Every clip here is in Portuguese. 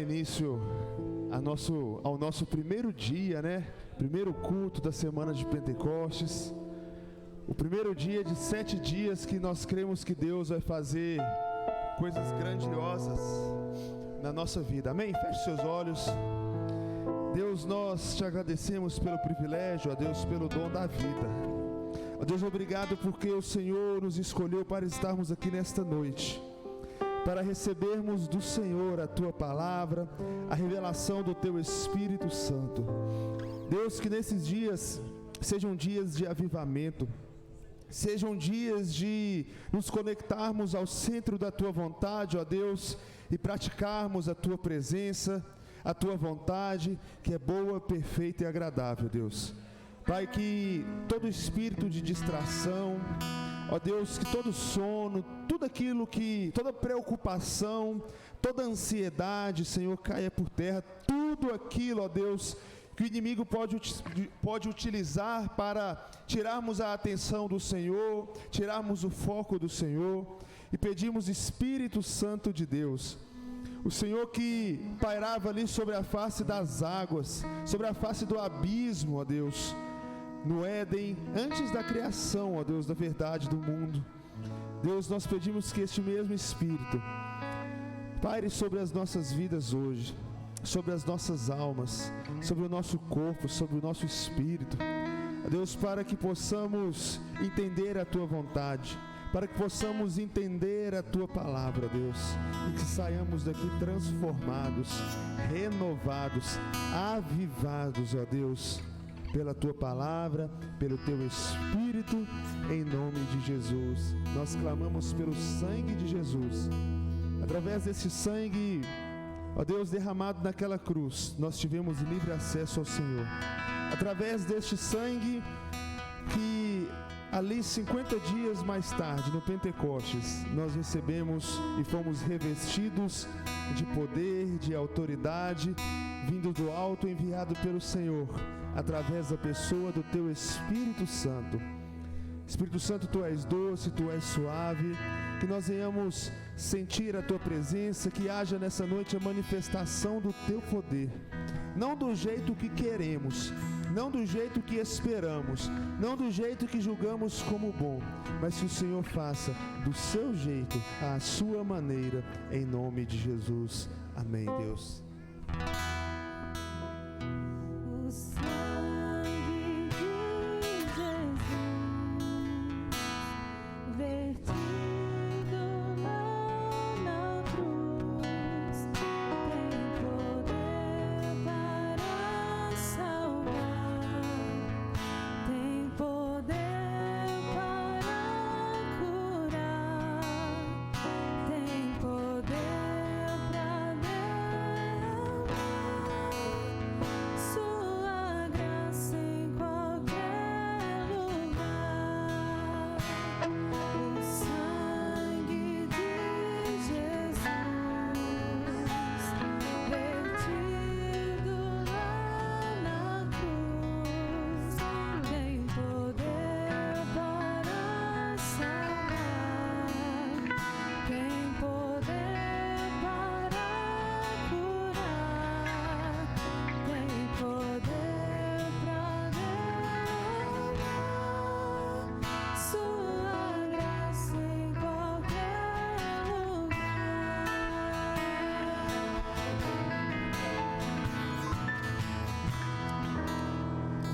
início ao nosso primeiro dia, né? Primeiro culto da semana de Pentecostes. O primeiro dia de 7 dias que nós cremos que Deus vai fazer coisas grandiosas na nossa vida. Amém? Feche seus olhos. Deus, nós te agradecemos pelo privilégio, ó Deus, pelo dom da vida. Ó Deus, obrigado porque o Senhor nos escolheu para estarmos aqui nesta noite, para recebermos do Senhor a Tua palavra, a revelação do Teu Espírito Santo. Deus, que nesses dias sejam dias de avivamento, sejam dias de nos conectarmos ao centro da Tua vontade, ó Deus, e praticarmos a Tua presença, a Tua vontade, que é boa, perfeita e agradável, Deus. Pai, que todo espírito de distração, ó Deus, que todo sono, tudo aquilo que, toda preocupação, toda ansiedade, Senhor, caia por terra, tudo aquilo, ó Deus, que o inimigo pode utilizar para tirarmos a atenção do Senhor, tirarmos o foco do Senhor, e pedimos, Espírito Santo de Deus, o Senhor que pairava ali sobre a face das águas, sobre a face do abismo, ó Deus, no Éden, antes da criação, ó Deus, da verdade do mundo. Deus, nós pedimos que este mesmo Espírito paire sobre as nossas vidas hoje, sobre as nossas almas, sobre o nosso corpo, sobre o nosso espírito. Deus, para que possamos entender a Tua vontade, para que possamos entender a Tua palavra, Deus, e que saiamos daqui transformados, renovados, avivados, ó Deus, pela Tua palavra, pelo Teu Espírito, em nome de Jesus. Nós clamamos pelo sangue de Jesus. Através desse sangue, ó Deus, derramado naquela cruz, nós tivemos livre acesso ao Senhor. Através deste sangue que ali 50 dias mais tarde, no Pentecostes, nós recebemos e fomos revestidos de poder, de autoridade, vindo do alto, enviado pelo Senhor, através da pessoa do Teu Espírito Santo. Espírito Santo, Tu és doce, Tu és suave, que nós venhamos sentir a Tua presença, que haja nessa noite a manifestação do Teu poder, não do jeito que queremos, não do jeito que esperamos, não do jeito que julgamos como bom, mas que o Senhor faça do Seu jeito, à Sua maneira, em nome de Jesus. Amém, Deus.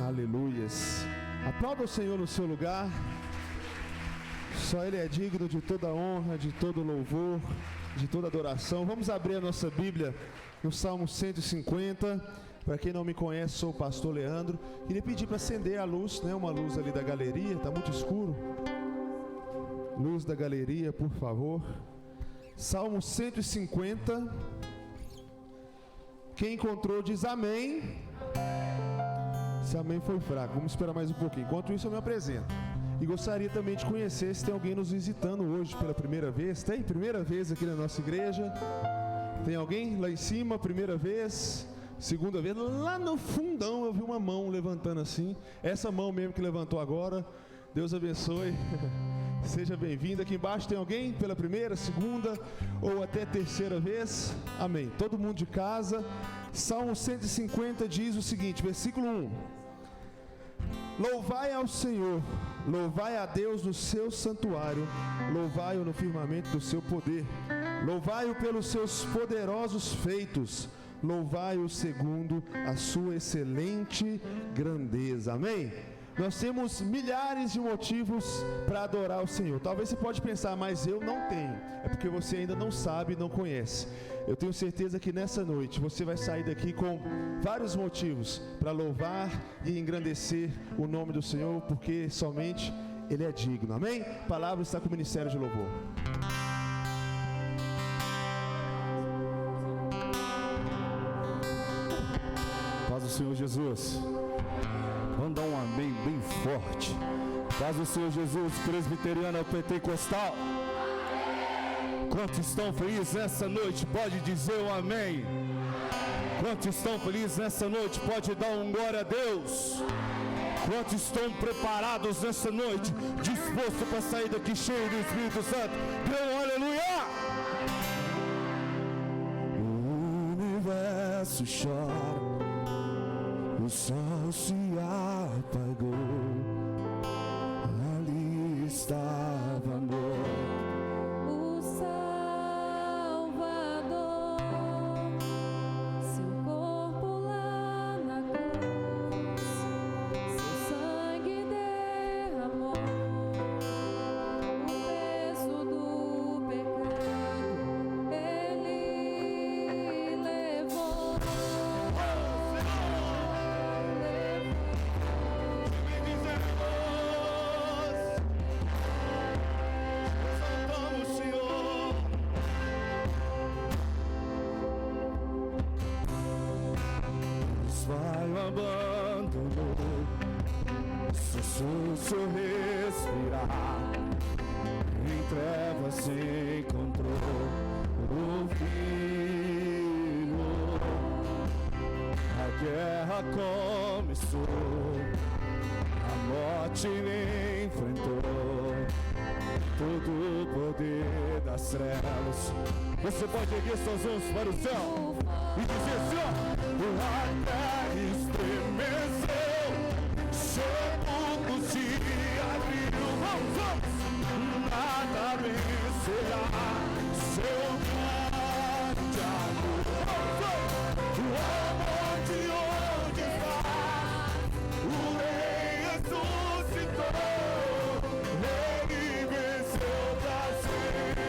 Aleluias. Aplauda o Senhor no seu lugar. Só Ele é digno de toda honra, de todo louvor, de toda adoração. Vamos abrir a nossa Bíblia no Salmo 150. Para quem não me conhece, sou o pastor Leandro. Queria pedir para acender a luz, né? Uma luz ali da galeria, está muito escuro. Luz da galeria, por favor. Salmo 150. Quem encontrou diz amém. Esse amém foi fraco, vamos esperar mais um pouquinho. Enquanto isso eu me apresento. E gostaria também de conhecer se tem alguém nos visitando hoje pela primeira vez. Tem? Primeira vez aqui na nossa igreja. Tem alguém lá em cima, primeira vez? Segunda vez? Lá no fundão eu vi uma mão levantando assim. Essa mão mesmo que levantou agora. Deus abençoe. Seja bem-vindo. Aqui embaixo tem alguém pela primeira, segunda ou até terceira vez? Amém. Todo mundo de casa. Salmo 150 diz o seguinte, versículo 1. Louvai ao Senhor, louvai a Deus no seu santuário, louvai-o no firmamento do seu poder, louvai-o pelos seus poderosos feitos, louvai-o segundo a sua excelente grandeza. Amém? Nós temos milhares de motivos para adorar o Senhor. Talvez você pode pensar, mas eu não tenho. É porque você ainda não sabe, não conhece. Eu tenho certeza que nessa noite você vai sair daqui com vários motivos para louvar e engrandecer o nome do Senhor, porque somente Ele é digno. Amém? A palavra está com o Ministério de Louvor. Paz do Senhor Jesus. Vamos dar um amém bem forte. Paz do Senhor Jesus, presbiteriana pentecostal. Quantos estão felizes nessa noite, pode dizer um amém. Quantos estão felizes nessa noite, pode dar um glória a Deus. Quantos estão preparados nessa noite, dispostos para sair daqui cheio do Espírito Santo? Dê um aleluia. O universo chora, o sol se apagou, ali estava amor. O Salvador, seu corpo lá na cruz, seu sangue derramou, o peso do pecado ele levou. Abandonou, cessou seu respirar, em trevas se encontrou o Filho. A guerra começou, a morte ele enfrentou, todo o poder das trevas. Você pode erguer suas mãos para o céu e dizer assim, ó: a terra estremeceu, sepulcros se abriu, nada vencerá seu grande amor. O amor de onde está, o rei ressuscitou, ele venceu pra sempre.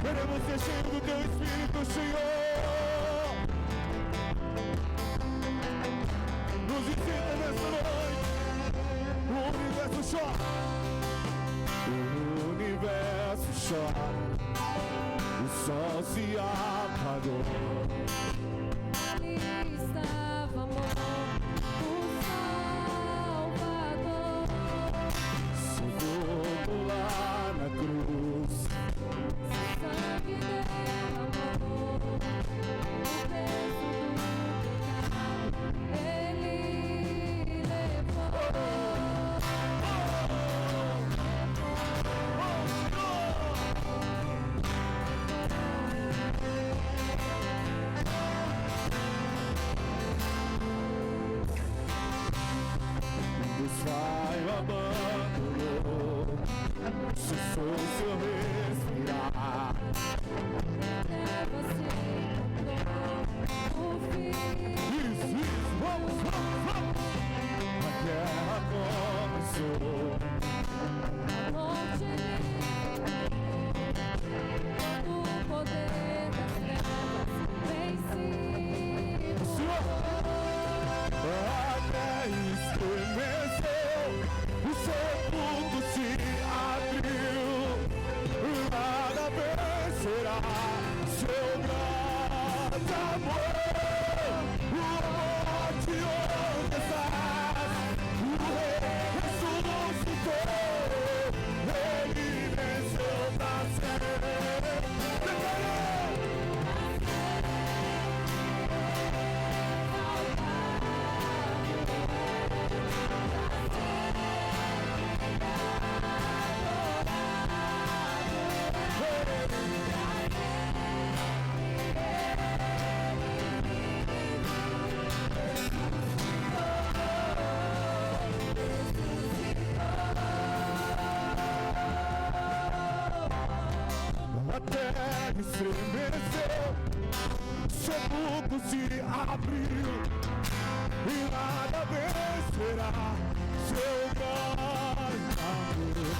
Queremos ser cheios do Teu Espírito, Senhor. Nos visita nessa noite. O universo chora. O universo chora. O sol se apagou. Ali estava amor, o Salvador, Seu corpo lá na cruz, seu sangue derramou, o peso do pecado ele levou. seu grande amor. O morte onde estás, o Rei ressuscitou, Ele venceu pra sempre. A terra estremeceu, sepulcro se abriu, e nada vencerá seu grande amor.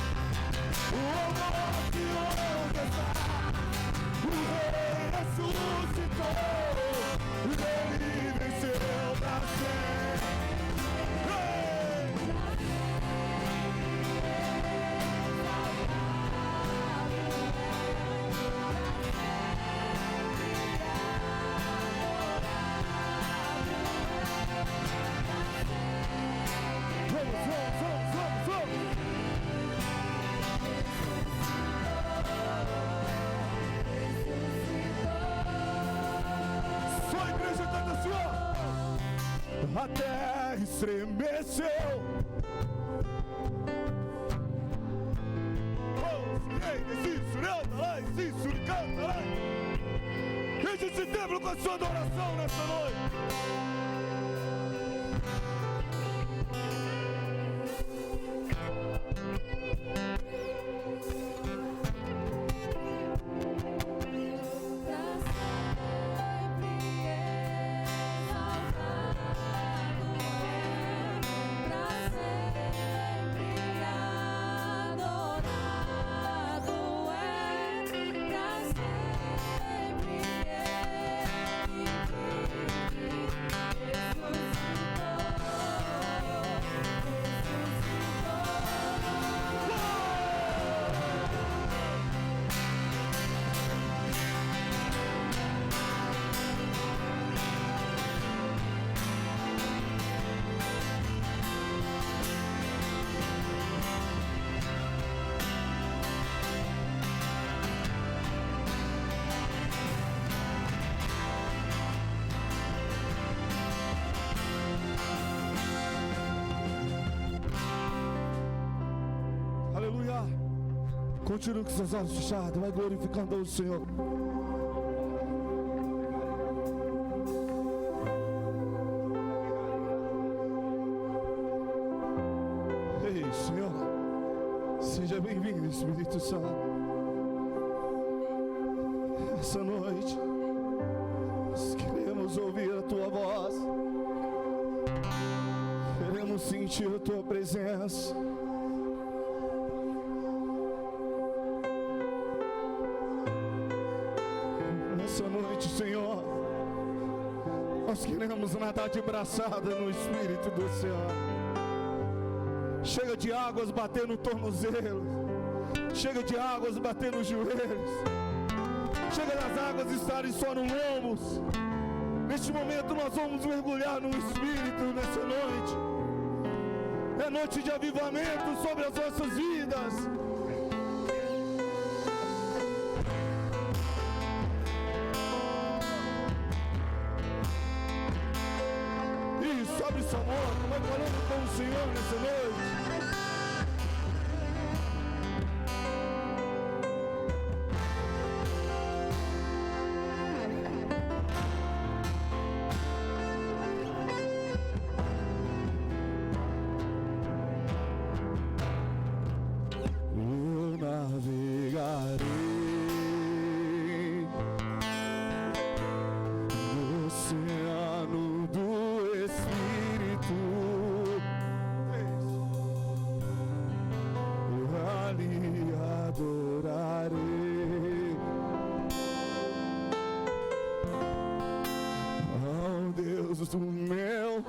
O morte onde está, o Rei ressuscitou, Ele venceu pra sempre. Só a igreja canta assim, ó. A terra estremeceu. Desde setembro com a sua adoração nessa noite. Aleluia. Continue com seus olhos fechados, vai glorificando o Senhor. Ei, Senhor, seja bem-vindo, Espírito Santo. Essa noite, nós queremos ouvir a Tua voz, queremos sentir a Tua presença. Nessa noite, Senhor, nós queremos nadar de braçada no Espírito do Senhor. Chega de águas bater no tornozelo, chega de águas bater nos joelhos, chega das águas estarem só no lombos. Neste momento nós vamos mergulhar no Espírito nessa noite. É noite de avivamento sobre as nossas vidas. Isso, abre sua boca, vai falando com o Senhor nessa noite. Do meu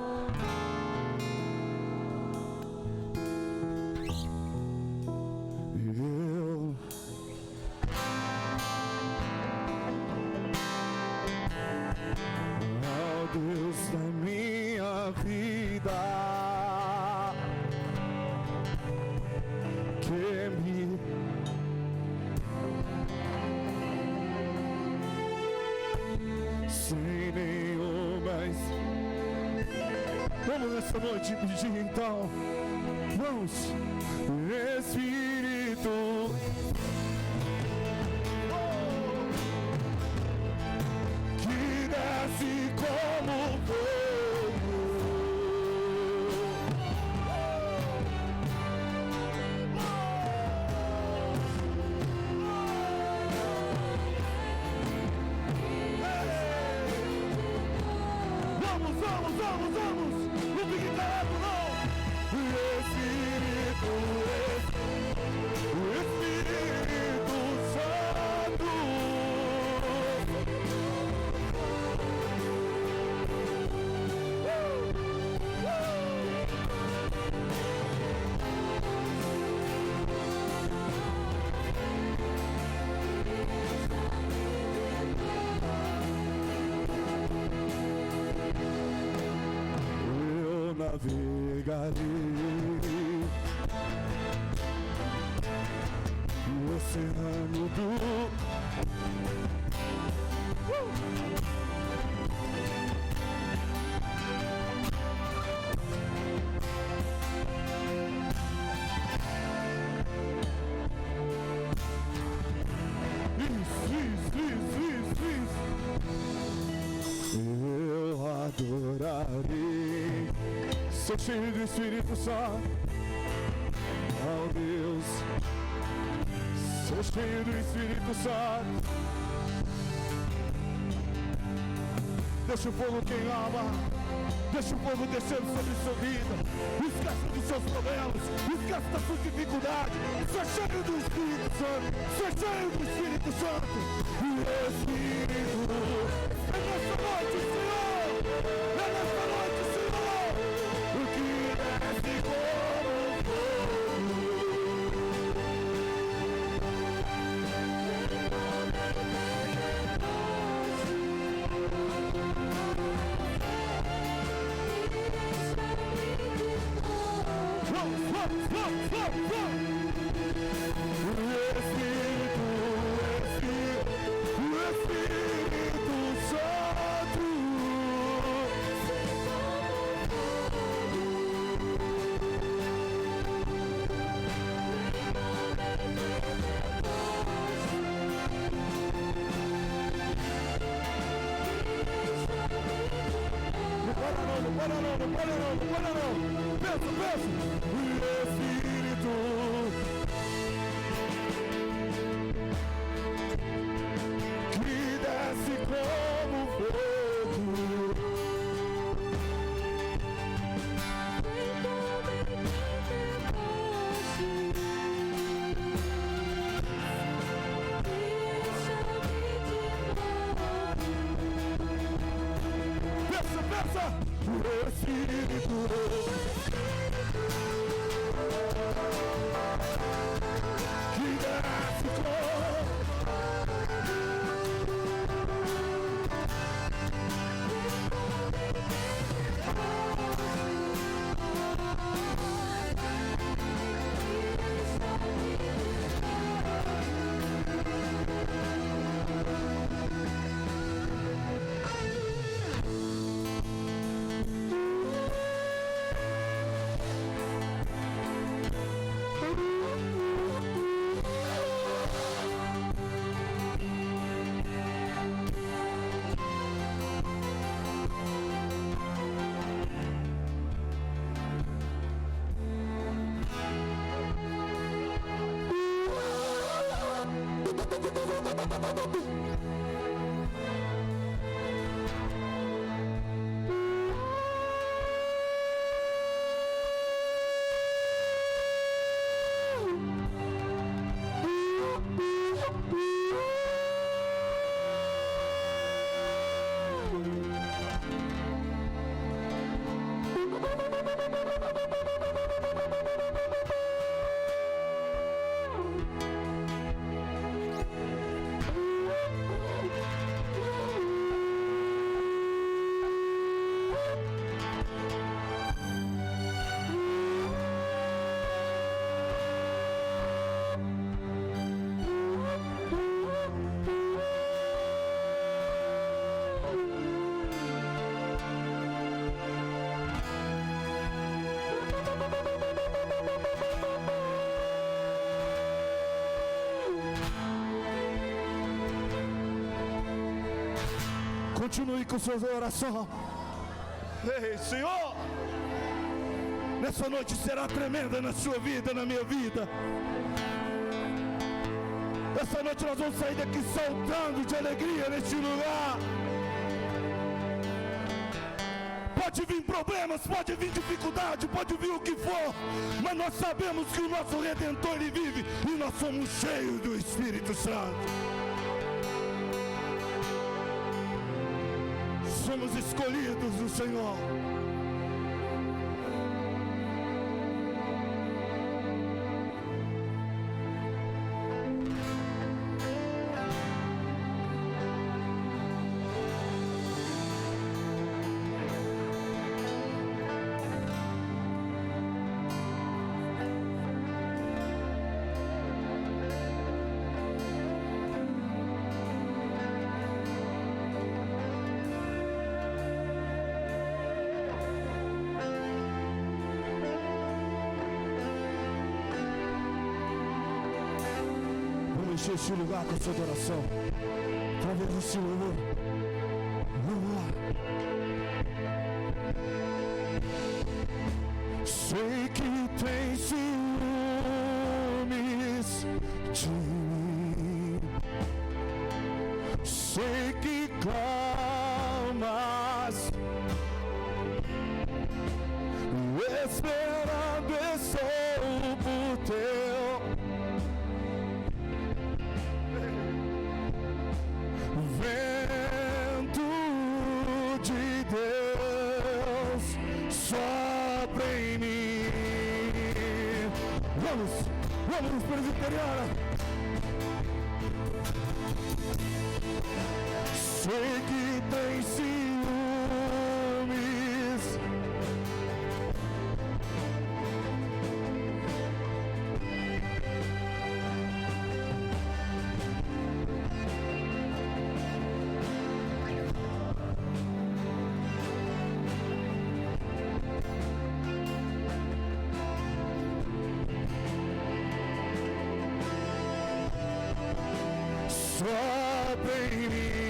eu sem nenhuma. Vamos nessa noite pedir então. Vamos, Espírito, que desce como fogo. Vamos, vamos, vamos, vamos. Não fique calado, não. Espírito, Espírito Santo. Eu navegarei o oceano do eu adorarei, sou cheio do Espírito Santo, oh Deus, sou cheio do Espírito Santo. Deixa o fogo queimar, deixa o fogo descendo sobre sua vida. Esquece dos seus problemas, esquece das suas dificuldades. Seja cheio do Espírito Santo, seja cheio do Espírito Santo. O Espírito é nessa noite, Senhor, é nessa noite, Senhor, o que desce como fogo. Continue com sua oração. Ei, Senhor, nessa noite será tremenda na sua vida, na minha vida. Essa noite nós vamos sair daqui saltando de alegria neste lugar. Pode vir problemas, pode vir dificuldade, pode vir o que for, mas nós sabemos que o nosso Redentor Ele vive e nós somos cheios do Espírito Santo. Somos escolhidos do Senhor. Encher este lugar com a sua adoração, através desse louvor. Vamos lá. Sei que tem ciúmes de mim, sei que clamas, esperando estou por teu. Vento de Deus sopra em mim. Vamos, presbiteriana. Sei que tem ciúmes, sopra em mim.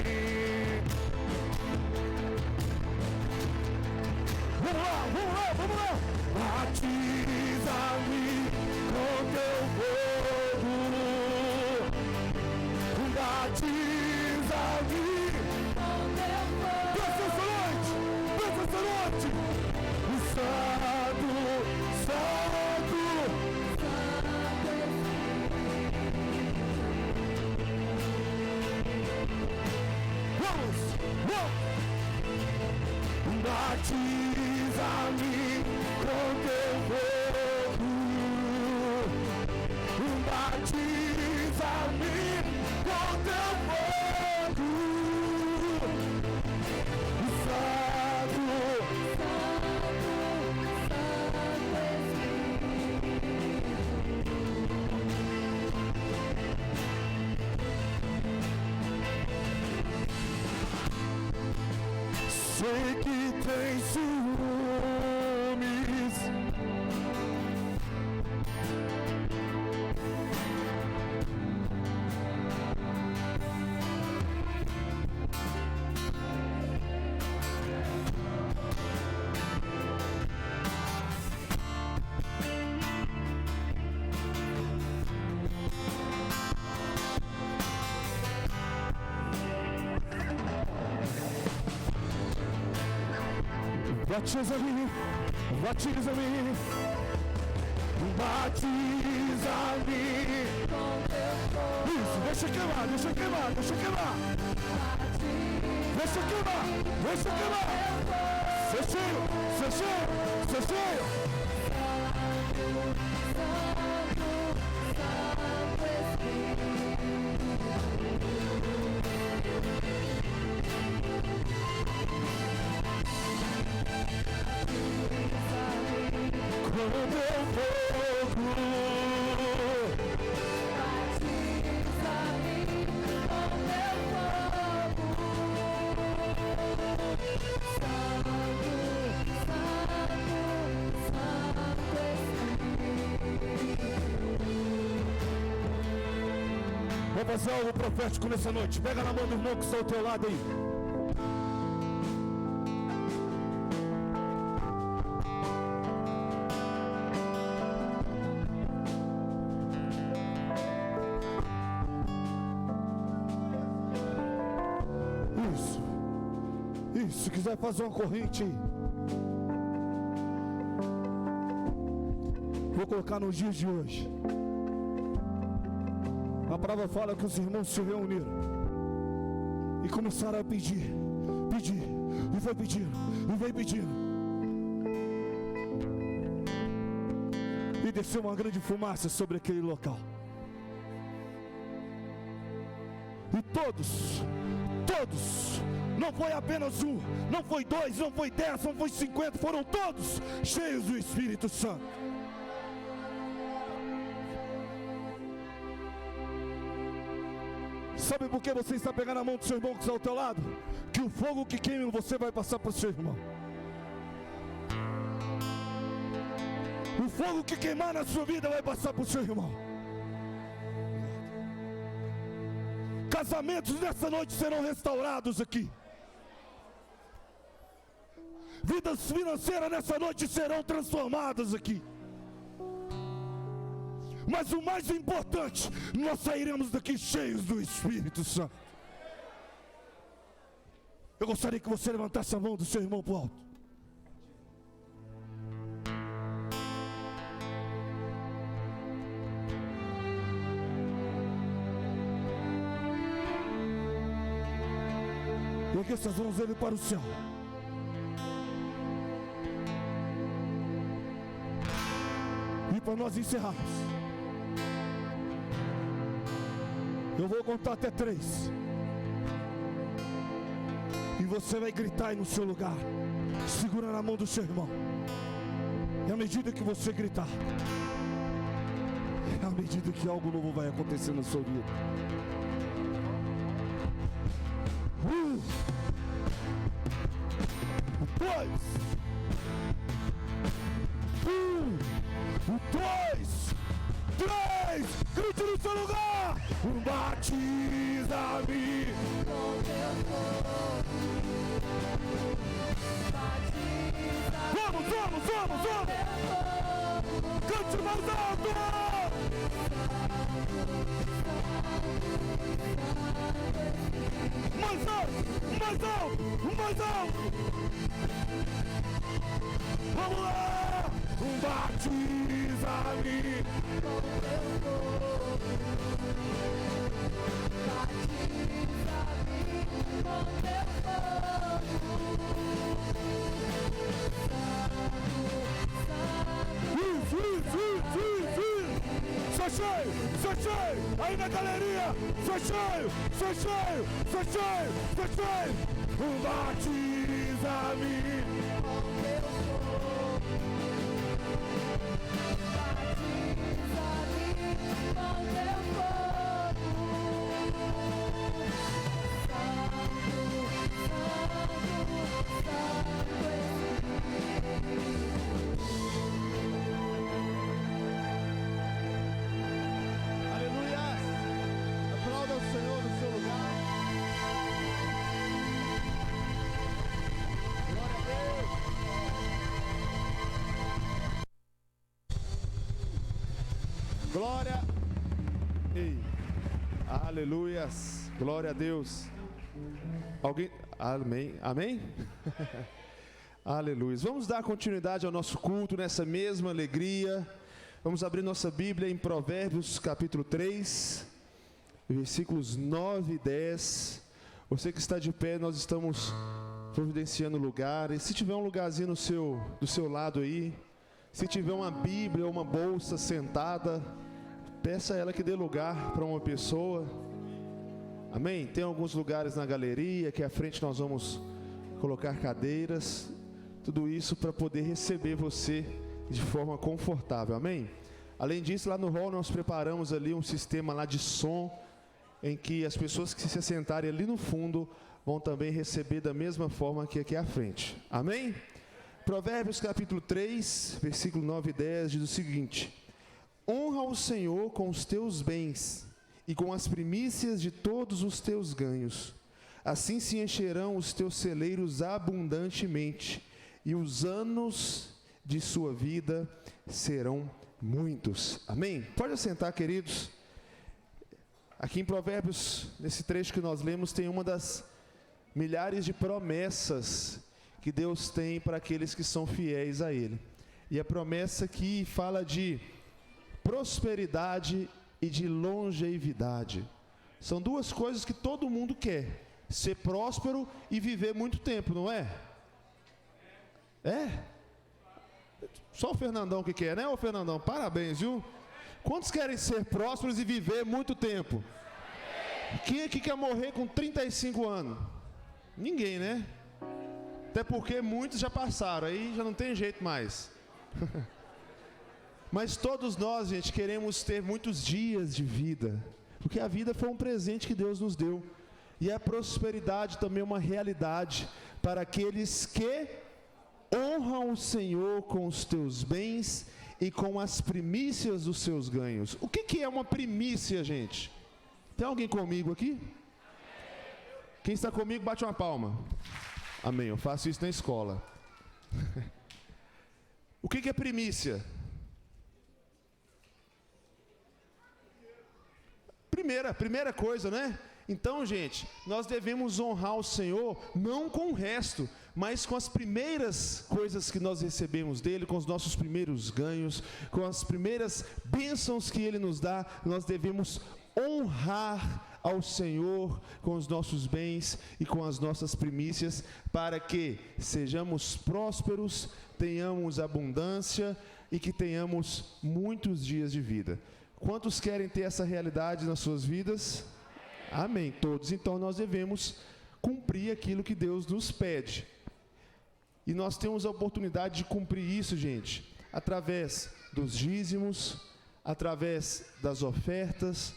Vamos lá. Batiza-me com teu fogo. Batiza-me com teu fogo. Pensa essa noite. O Santo. Batiza-me com teu fogo, batiza-me com teu fogo, Santo, sei que tem ciúmes, batiza-me, batiza-me, batiza-me. Isso, deixa queimar. Deixa queimar. Ser cheio. Com teu fogo, batiza-me com teu fogo, Santo Espírito. Vou fazer algo profético nessa noite. Pega na mão do irmão que está ao teu lado aí. Isso, se quiser fazer uma corrente aí. Vou colocar nos dias de hoje. A palavra fala que os irmãos se reuniram e começaram a pedir, e foi pedindo, e veio pedindo. E desceu uma grande fumaça sobre aquele local. E todos, não foi apenas um, não foi dois, não foi 10, não foi 50, foram todos cheios do Espírito Santo. Sabe por que você está pegando a mão do seu irmão que está ao teu lado? Que o fogo que queima em você vai passar para o seu irmão. O fogo que queimar na sua vida vai passar para o seu irmão. Casamentos nessa noite serão restaurados aqui. Vidas financeiras nessa noite serão transformadas aqui. Mas o mais importante, nós sairemos daqui cheios do Espírito Santo. Eu gostaria que você levantasse a mão do seu irmão para o alto. E que essas mãos ele para o céu. E para nós encerrarmos, eu vou contar até 3. E você vai gritar aí no seu lugar, segurando a mão do seu irmão. E à medida que você gritar, à medida que algo novo vai acontecer na sua vida. 2, 3, grite no seu lugar. Batiza-me com teu fogo. Batiza-me Vamos! Cante mais alto! Mais alto! Vamos lá! Batiza-me com teu fogo. Batiza-me com teu fogo. Sai cheio! Aí na galeria! Sai cheio! Batiza-me Com teu fogo. Batiza-me com teu fogo. Aleluia! Aplauda o Senhor no seu lugar. Glória a Deus. Glória. Ei. Aleluias. Glória a Deus. Alguém? Amém? Aleluia. Vamos dar continuidade ao nosso culto nessa mesma alegria. Vamos abrir nossa Bíblia em Provérbios capítulo 3, versículos 9 e 10. Você que está de pé, nós estamos providenciando lugar. E se tiver um lugarzinho do seu lado aí, se tiver uma Bíblia ou uma bolsa sentada, peça a ela que dê lugar para uma pessoa. Amém? Tem alguns lugares na galeria, aqui à frente nós vamos colocar cadeiras. Tudo isso para poder receber você de forma confortável, amém? Além disso, lá no hall nós preparamos ali um sistema lá de som, em que as pessoas que se assentarem ali no fundo vão também receber da mesma forma que aqui à frente, amém? Provérbios capítulo 3, versículo 9 e 10 diz o seguinte: honra o Senhor com os teus bens e com as primícias de todos os teus ganhos, Assim se encherão os teus celeiros abundantemente, e os anos de sua vida serão muitos. Amém? Pode assentar, queridos. Aqui em Provérbios, nesse trecho que nós lemos, tem uma das milhares de promessas que Deus tem para aqueles que são fiéis a Ele. E a promessa aqui fala de prosperidade e de longevidade. São duas coisas que todo mundo quer: ser próspero e viver muito tempo, não é? É? Só o Fernandão que quer, né, ô Fernandão? Parabéns, viu? Quantos querem ser prósperos e viver muito tempo? Quem aqui quer morrer com 35 anos? Ninguém, né? Até porque muitos já passaram, aí já não tem jeito mais. Mas todos nós, gente, queremos ter muitos dias de vida, porque a vida foi um presente que Deus nos deu. E a prosperidade também é uma realidade para aqueles que honram o Senhor com os teus bens e com as primícias dos seus ganhos. O que é uma primícia, gente? Tem alguém comigo aqui? Quem está comigo, bate uma palma. Amém, eu faço isso na escola. O que é primícia? Primeira coisa, né? Então, gente, nós devemos honrar o Senhor não com o resto, mas com as primeiras coisas que nós recebemos dele, com os nossos primeiros ganhos, com as primeiras bênçãos que ele nos dá. Nós devemos honrar ao Senhor com os nossos bens e com as nossas primícias, para que sejamos prósperos, tenhamos abundância e que tenhamos muitos dias de vida. Quantos querem ter essa realidade nas suas vidas? Amém, todos. Então nós devemos cumprir aquilo que Deus nos pede. E nós temos a oportunidade de cumprir isso, gente, através dos dízimos, através das ofertas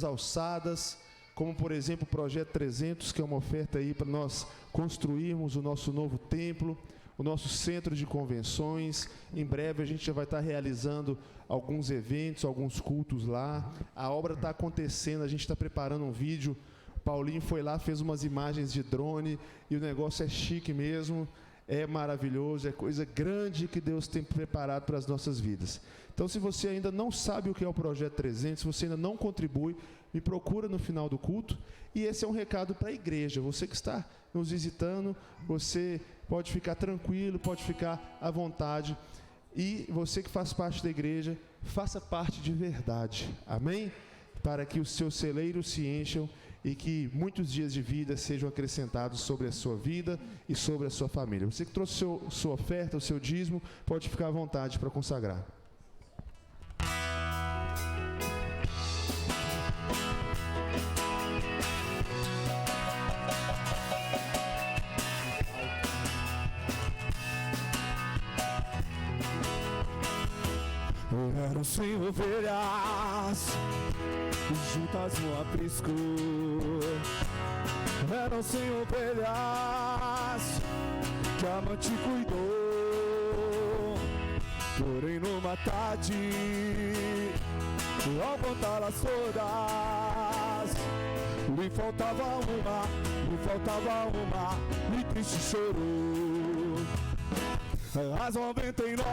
alçadas, como por exemplo o Projeto 300, que é uma oferta aí para nós construirmos o nosso novo templo, o nosso centro de convenções. Em breve a gente já vai estar realizando alguns eventos, alguns cultos lá. A obra está acontecendo, a gente está preparando um vídeo. Paulinho foi lá, fez umas imagens de drone e o negócio é chique mesmo, é maravilhoso, é coisa grande que Deus tem preparado para as nossas vidas. Então, se você ainda não sabe o que é o Projeto 300, se você ainda não contribui, me procura no final do culto. E esse é um recado para a igreja. Você que está nos visitando, você pode ficar tranquilo, pode ficar à vontade. E você que faz parte da igreja, faça parte de verdade. Amém? Para que os seus celeiros se encham e que muitos dias de vida sejam acrescentados sobre a sua vida e sobre a sua família. Você que trouxe sua oferta, o seu dízimo, pode ficar à vontade para consagrar. Eram 100 ovelhas juntas no aprisco. Eram 100 ovelhas que a mãe te cuidou. Porém numa tarde, ao contá-las todas, lhe faltava uma, e triste chorou. As 99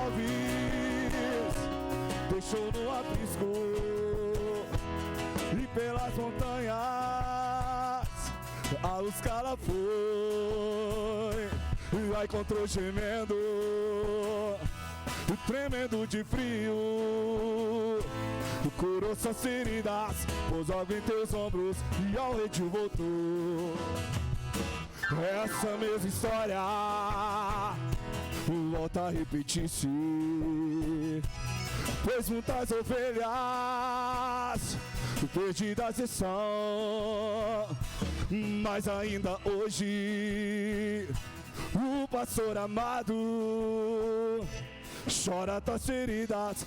deixou no aprisco, e pelas montanhas a buscar ela foi. E a encontrou gemendo, tremendo de frio. Curou suas feridas, pôs algo em teus ombros e ao redil voltou. Essa mesma história volta a repetir-se, pois muitas ovelhas perdidas estão, mas ainda hoje o pastor amado chora tuas feridas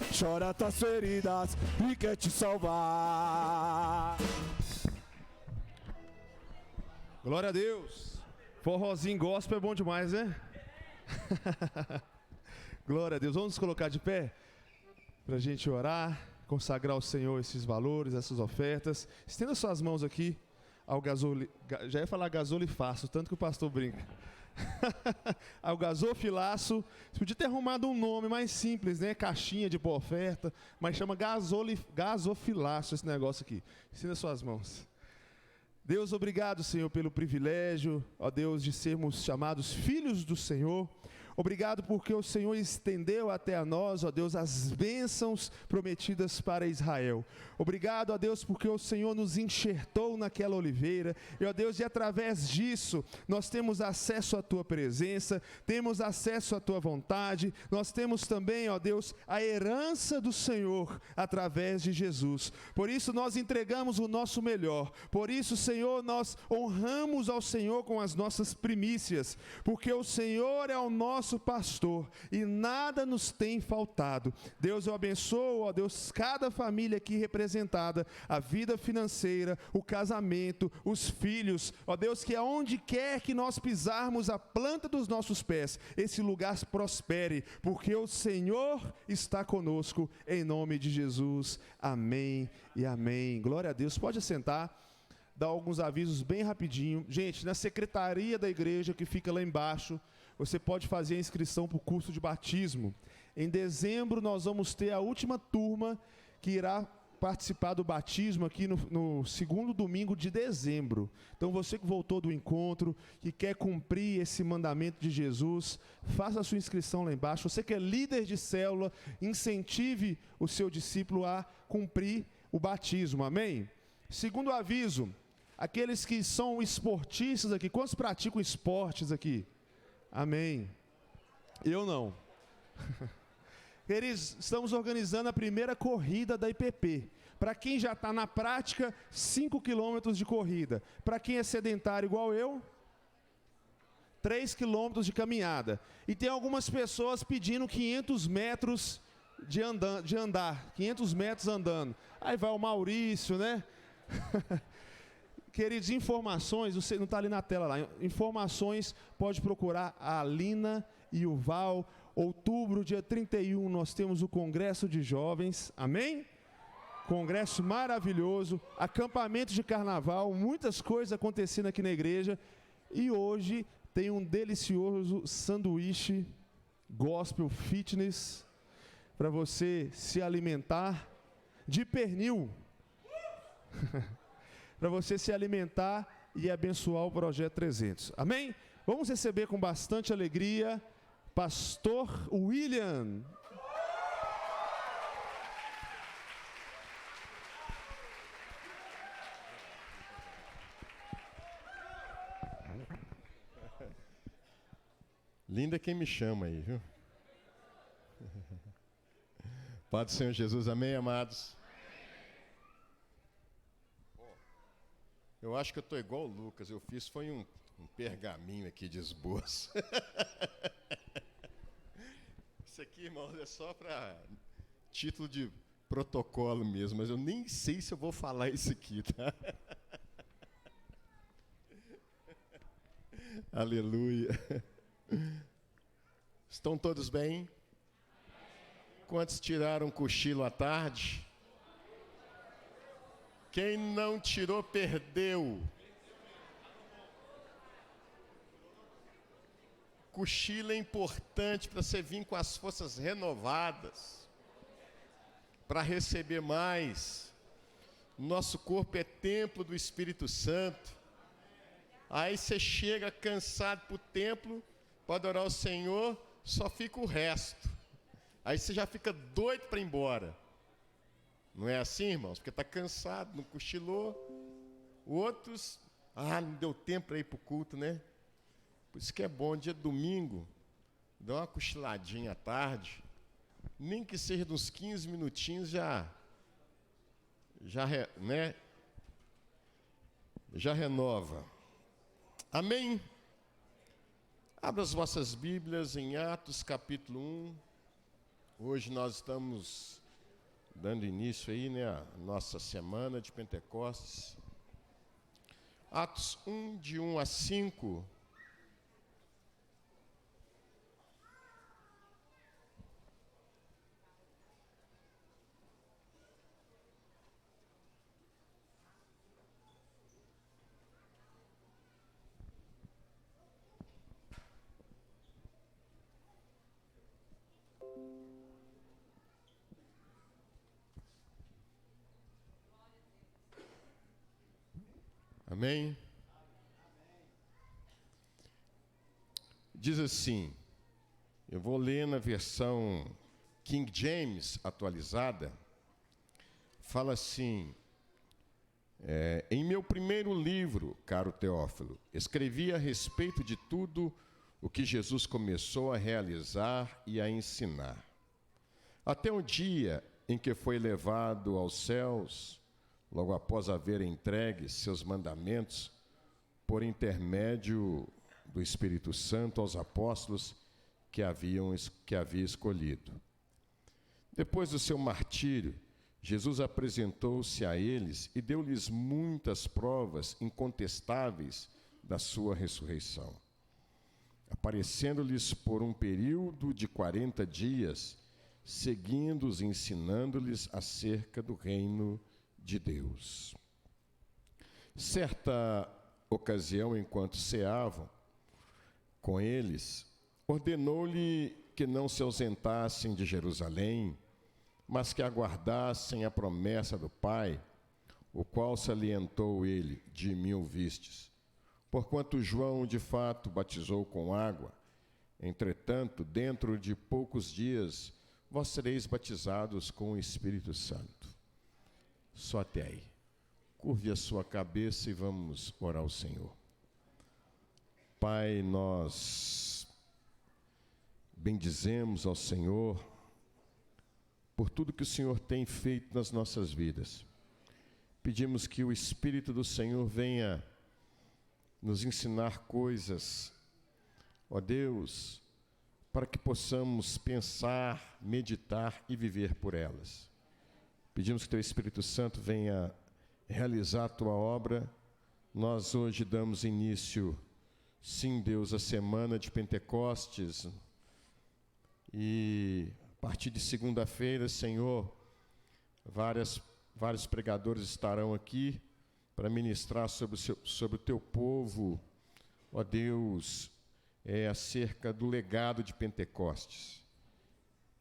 e quer te salvar. Glória a Deus. Forrozinho gospel é bom demais, né? Glória a Deus. Vamos nos colocar de pé para a gente orar, consagrar ao Senhor esses valores, essas ofertas. Estenda suas mãos aqui já ia falar gasolifaço, tanto que o pastor brinca. Ao gasofilaço, você podia ter arrumado um nome mais simples, né? Caixinha de boa oferta, mas chama gasofilaço esse negócio aqui. Ensina suas mãos. Deus, obrigado, Senhor, pelo privilégio, ó Deus, de sermos chamados filhos do Senhor. Obrigado porque o Senhor estendeu até a nós, ó Deus, as bênçãos prometidas para Israel. Obrigado, ó Deus, porque o Senhor nos enxertou naquela oliveira. E, ó Deus, e através disso, nós temos acesso à Tua presença, temos acesso à Tua vontade. Nós temos também, ó Deus, a herança do Senhor através de Jesus. Por isso, nós entregamos o nosso melhor. Por isso, Senhor, nós honramos ao Senhor com as nossas primícias. Porque o Senhor é o nosso pastor e nada nos tem faltado. Deus, eu abençoo, ó Deus, cada família aqui representada, a vida financeira, o casamento, os filhos, ó Deus, que aonde quer que nós pisarmos a planta dos nossos pés, esse lugar prospere, porque o Senhor está conosco, em nome de Jesus. Amém e amém. Glória a Deus. Pode assentar. Dar alguns avisos bem rapidinho. Gente, na secretaria da igreja que fica lá embaixo, você pode fazer a inscrição para o curso de batismo. Em dezembro nós vamos ter a última turma que irá participar do batismo aqui no segundo domingo de dezembro. Então você que voltou do encontro, que quer cumprir esse mandamento de Jesus, faça a sua inscrição lá embaixo. Você que é líder de célula, incentive o seu discípulo a cumprir o batismo, amém? Segundo aviso, aqueles que são esportistas aqui, quantos praticam esportes aqui? Amém. Eu não. Queridos, estamos organizando a primeira corrida da IPP. Para quem já está na prática, 5 quilômetros de corrida. Para quem é sedentário igual eu, 3 quilômetros de caminhada. E tem algumas pessoas pedindo 500 metros de andar, 500 metros andando. Aí vai o Maurício, né? Queridos, informações, você não está ali na tela lá, informações, pode procurar a Alina e o Val. Outubro, dia 31, nós temos o Congresso de Jovens, amém? Congresso maravilhoso, acampamento de carnaval, muitas coisas acontecendo aqui na igreja. E hoje tem um delicioso sanduíche gospel fitness para você se alimentar de pernil. Para você se alimentar e abençoar o Projeto 300. Amém? Vamos receber com bastante alegria Pastor William. Linda quem me chama aí, viu? Paz do Senhor Jesus, amém, amados? Eu acho que eu estou igual o Lucas, eu fiz foi um pergaminho aqui de esboço. Isso aqui, irmãos, é só para título de protocolo mesmo, mas eu nem sei se eu vou falar isso aqui, tá? Aleluia. Estão todos bem? Quantos tiraram cochilo à tarde? Quem não tirou, perdeu. Cochilo é importante para você vir com as forças renovadas, para receber mais. Nosso corpo é templo do Espírito Santo. Aí você chega cansado para o templo, para adorar o Senhor, só fica o resto. Aí você já fica doido para ir embora. Não é assim, irmãos? Porque está cansado, não cochilou. Outros, não deu tempo para ir para o culto, né? Por isso que é bom, dia de domingo, dá uma cochiladinha à tarde, nem que seja de uns 15 minutinhos, já renova. Amém? Abra as vossas Bíblias em Atos capítulo 1. Hoje nós estamos dando início aí, né, a nossa semana de Pentecostes. Atos 1, de 1 a 5. Amém? Diz assim, eu vou ler na versão King James atualizada, fala assim, em meu primeiro livro, caro Teófilo, escrevi a respeito de tudo o que Jesus começou a realizar e a ensinar. Até o dia em que foi levado aos céus, logo após haver entregue seus mandamentos, por intermédio do Espírito Santo aos apóstolos que havia escolhido. Depois do seu martírio, Jesus apresentou-se a eles e deu-lhes muitas provas incontestáveis da sua ressurreição, aparecendo-lhes por um período de 40 dias, seguindo-os e ensinando-lhes acerca do reino de Deus. Certa ocasião, enquanto ceavam com eles, ordenou-lhe que não se ausentassem de Jerusalém, mas que aguardassem a promessa do Pai, o qual salientou ele: de mim ouvistes. Porquanto João, de fato, batizou com água, entretanto, dentro de poucos dias, vós sereis batizados com o Espírito Santo. Só até aí. Curve a sua cabeça e vamos orar ao Senhor. Pai, nós bendizemos ao Senhor por tudo que o Senhor tem feito nas nossas vidas. Pedimos que o Espírito do Senhor venha nos ensinar coisas, ó Deus, para que possamos pensar, meditar e viver por elas. Pedimos que Teu Espírito Santo venha realizar a Tua obra. Nós hoje damos início, sim, Deus, à semana de Pentecostes. E a partir de segunda-feira, Senhor, vários pregadores estarão aqui para ministrar sobre o Teu povo, ó Deus, acerca do legado de Pentecostes.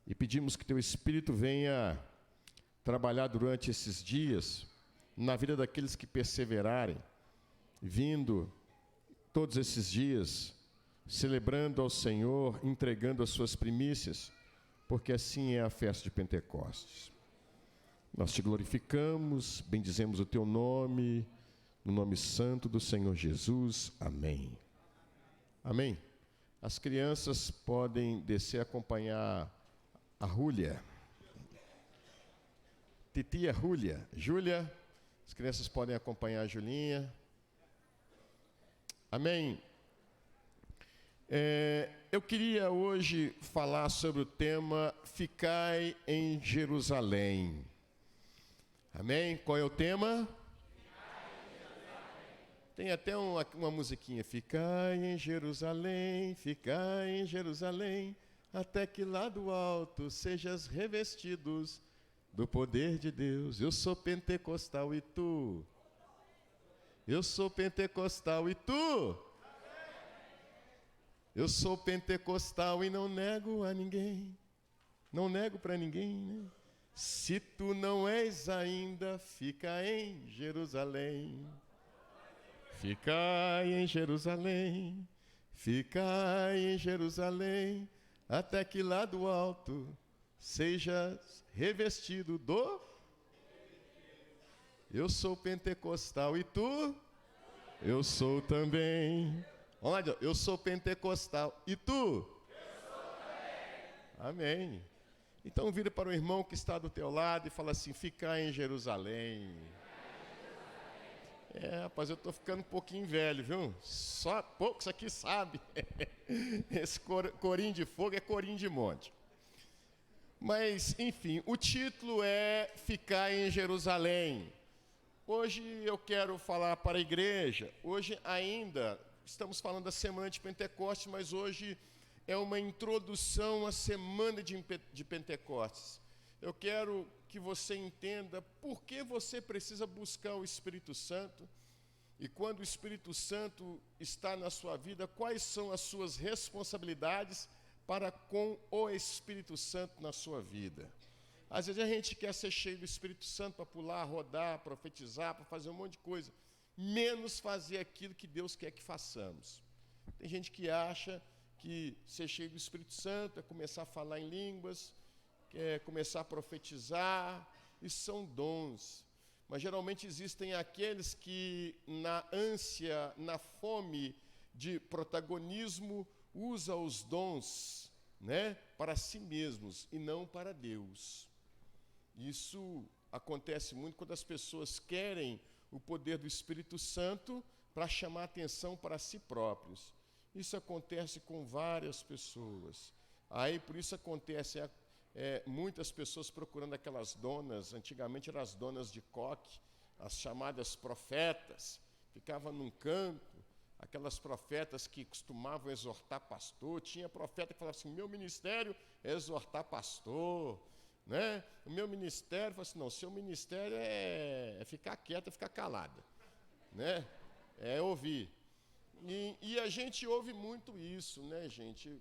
E pedimos que Teu Espírito venha trabalhar durante esses dias na vida daqueles que perseverarem, vindo todos esses dias, celebrando ao Senhor, entregando as suas primícias, porque assim é a festa de Pentecostes. Nós Te glorificamos, bendizemos o Teu nome, no nome santo do Senhor Jesus. Amém. Amém. As crianças podem descer a acompanhar a Rúlia. Titia Rúlia. Júlia, as crianças podem acompanhar a Julinha. Amém. Eu queria hoje falar sobre o tema Ficai em Jerusalém. Amém? Qual é o tema? Tem até uma musiquinha. Ficai em Jerusalém, até que lá do alto sejas revestidos do poder de Deus. Eu sou pentecostal e tu? Eu sou pentecostal e tu? Eu sou pentecostal e não nego a ninguém. Não nego para ninguém, né? Se tu não és ainda, fica em Jerusalém. Ficai em Jerusalém, até que lá do alto sejas revestido do... Eu sou pentecostal e tu? Eu sou também. Olha, eu sou pentecostal e tu? Eu sou também. Amém. Então vira para o irmão que está do teu lado e fala assim: ficai em Jerusalém. Rapaz, eu estou ficando um pouquinho velho, viu? Só poucos aqui sabem. Esse corinho de fogo é corinho de monte. Mas, enfim, o título é Ficar em Jerusalém. Hoje eu quero falar para a igreja. Hoje ainda estamos falando da semana de Pentecostes, mas hoje é uma introdução à semana de Pentecostes. Eu quero que você entenda por que você precisa buscar o Espírito Santo e quando o Espírito Santo está na sua vida, quais são as suas responsabilidades para com o Espírito Santo na sua vida. Às vezes a gente quer ser cheio do Espírito Santo para pular, rodar, profetizar, para fazer um monte de coisa, menos fazer aquilo que Deus quer que façamos. Tem gente que acha que ser cheio do Espírito Santo é começar a falar em línguas, é começar a profetizar, isso são dons. Mas geralmente existem aqueles que, na ânsia, na fome de protagonismo, usam os dons, né, para si mesmos e não para Deus. Isso acontece muito quando as pessoas querem o poder do Espírito Santo para chamar atenção para si próprios. Isso acontece com várias pessoas. Aí, por isso acontece muitas pessoas procurando aquelas donas, antigamente eram as donas de coque, as chamadas profetas, ficavam num canto, aquelas profetas que costumavam exortar pastor. Tinha profeta que falava assim: meu ministério é exortar pastor, né? O meu ministério, falava assim: não, seu ministério é ficar quieta, ficar calada, né? É ouvir. E a gente ouve muito isso, né, gente?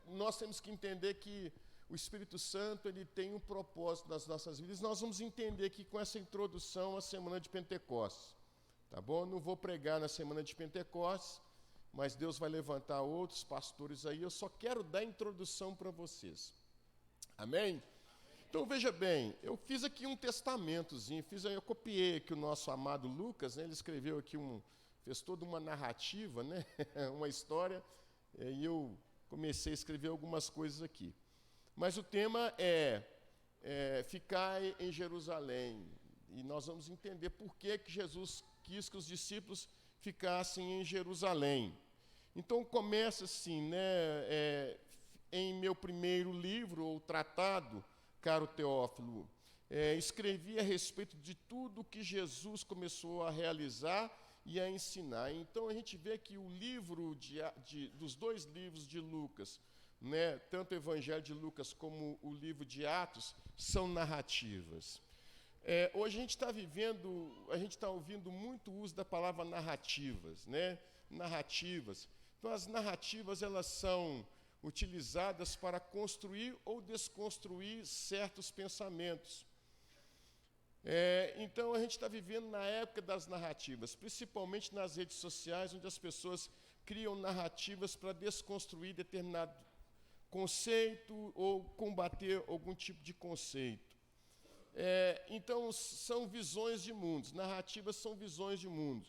Nós temos que entender que o Espírito Santo, ele tem um propósito nas nossas vidas. Nós vamos entender aqui com essa introdução à Semana de Pentecostes, tá bom? Não vou pregar na Semana de Pentecostes, mas Deus vai levantar outros pastores aí. Eu só quero dar introdução para vocês. Amém? Então, veja bem, eu fiz aqui um testamentozinho, eu copiei aqui o nosso amado Lucas, né? Ele escreveu aqui fez toda uma narrativa, né? Uma história, e eu comecei a escrever algumas coisas aqui. Mas o tema é ficar em Jerusalém, e nós vamos entender por que Jesus quis que os discípulos ficassem em Jerusalém. Então começa assim, né? Em meu primeiro livro, ou tratado, caro Teófilo, escrevi a respeito de tudo que Jesus começou a realizar e a ensinar. Então a gente vê que o livro dos dois livros de Lucas, né, tanto o Evangelho de Lucas como o livro de Atos, são narrativas. Hoje a gente está ouvindo muito o uso da palavra narrativas, né? Narrativas. Então as narrativas, elas são utilizadas para construir ou desconstruir certos pensamentos. Então a gente está vivendo na época das narrativas, principalmente nas redes sociais, onde as pessoas criam narrativas para desconstruir determinado conceito ou combater algum tipo de conceito. Então são visões de mundos, narrativas são visões de mundo.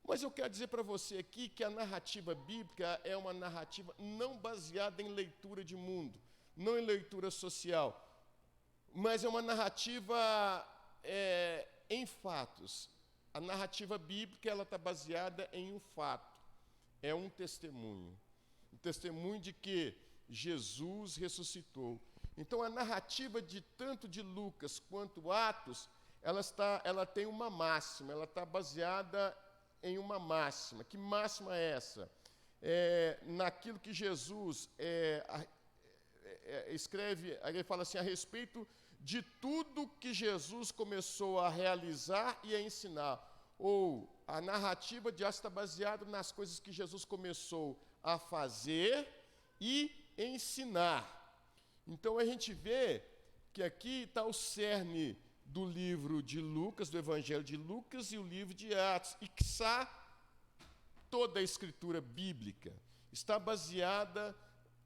Mas eu quero dizer para você aqui que a narrativa bíblica é uma narrativa não baseada em leitura de mundo, não em leitura social, mas é uma narrativa em fatos. A narrativa bíblica, ela está baseada em um fato, é um testemunho de que Jesus ressuscitou. Então a narrativa tanto de Lucas quanto Atos, ela tem uma máxima, ela está baseada em uma máxima. Que máxima é essa? Naquilo que Jesus escreve, ele fala assim, a respeito de tudo que Jesus começou a realizar e a ensinar. Ou a narrativa de Atos está baseada nas coisas que Jesus começou a fazer e ensinar. Então a gente vê que aqui está o cerne do livro de Lucas, do Evangelho de Lucas, e o livro de Atos. E quiçá toda a escritura bíblica está baseada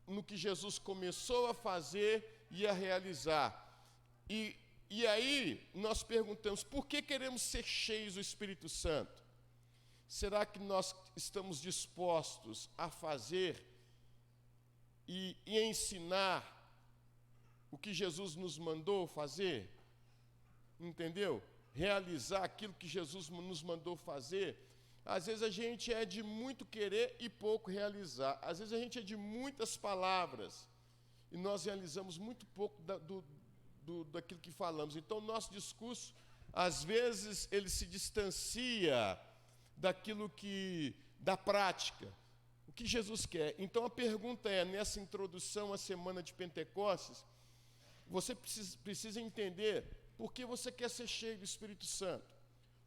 no que Jesus começou a fazer e a realizar. E aí nós perguntamos, por que queremos ser cheios do Espírito Santo? Será que nós estamos dispostos a fazer e ensinar o que Jesus nos mandou fazer? Entendeu? Realizar aquilo que Jesus nos mandou fazer. Às vezes a gente é de muito querer e pouco realizar. Às vezes a gente é de muitas palavras e nós realizamos muito pouco daquilo que falamos. Então, nosso discurso, às vezes, ele se distancia da prática, o que Jesus quer. Então, a pergunta nessa introdução à Semana de Pentecostes, você precisa entender por que você quer ser cheio do Espírito Santo.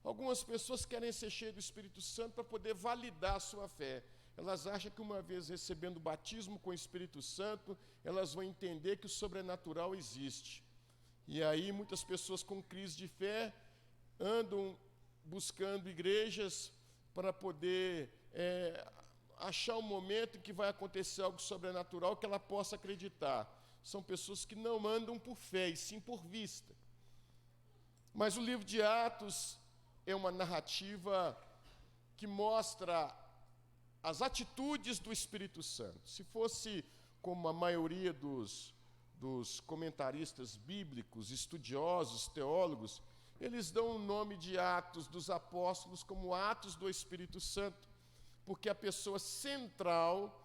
Algumas pessoas querem ser cheias do Espírito Santo para poder validar a sua fé. Elas acham que uma vez recebendo o batismo com o Espírito Santo, elas vão entender que o sobrenatural existe. E aí muitas pessoas com crise de fé andam buscando igrejas para poder achar um momento em que vai acontecer algo sobrenatural que ela possa acreditar. São pessoas que não andam por fé, e sim por vista. Mas o livro de Atos é uma narrativa que mostra as atitudes do Espírito Santo. Se fosse como a maioria dos comentaristas bíblicos, estudiosos, teólogos, eles dão o nome de Atos dos Apóstolos como Atos do Espírito Santo, porque a pessoa central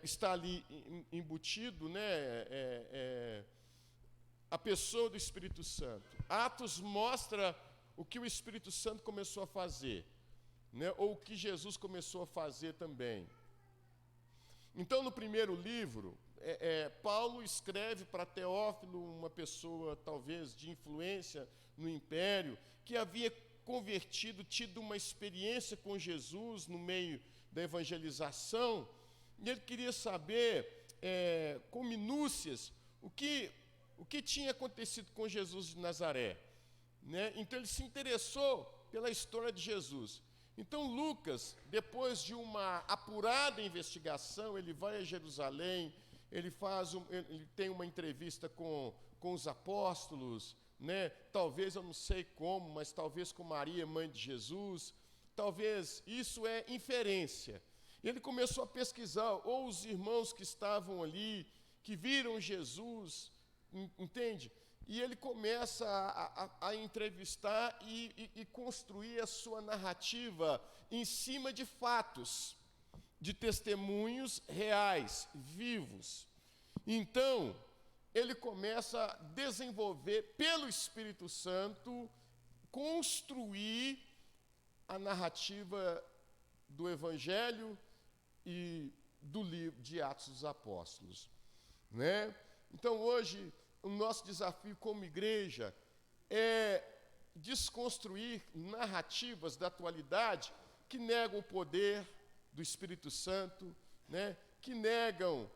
está ali embutido, a pessoa do Espírito Santo. Atos mostra o que o Espírito Santo começou a fazer, ou o que Jesus começou a fazer também. Então, no primeiro livro, Paulo escreve para Teófilo, uma pessoa talvez de influência no império, que havia convertido, tido uma experiência com Jesus no meio da evangelização, e ele queria saber com minúcias o que tinha acontecido com Jesus de Nazaré. Então ele se interessou pela história de Jesus. Então Lucas, depois de uma apurada investigação, ele vai a Jerusalém, ele tem uma entrevista com os apóstolos, talvez, eu não sei como, mas talvez com Maria, mãe de Jesus, talvez isso é inferência. Ele começou a pesquisar, ou os irmãos que estavam ali, que viram Jesus, entende? E ele começa a entrevistar e construir a sua narrativa em cima de fatos, de testemunhos reais, vivos. Então, ele começa a desenvolver, pelo Espírito Santo, construir a narrativa do Evangelho e do livro de Atos dos Apóstolos. Então, hoje, o nosso desafio como igreja é desconstruir narrativas da atualidade que negam o poder do Espírito Santo, que negam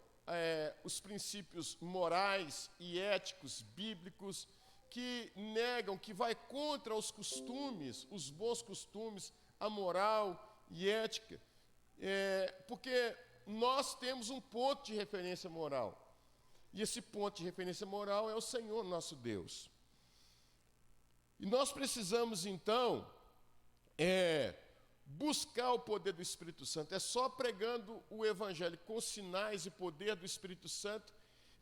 os princípios morais e éticos bíblicos, que negam, que vai contra os costumes, os bons costumes, a moral e ética, porque nós temos um ponto de referência moral. E esse ponto de referência moral é o Senhor nosso Deus. E nós precisamos, então, buscar o poder do Espírito Santo. É só pregando o Evangelho com sinais e poder do Espírito Santo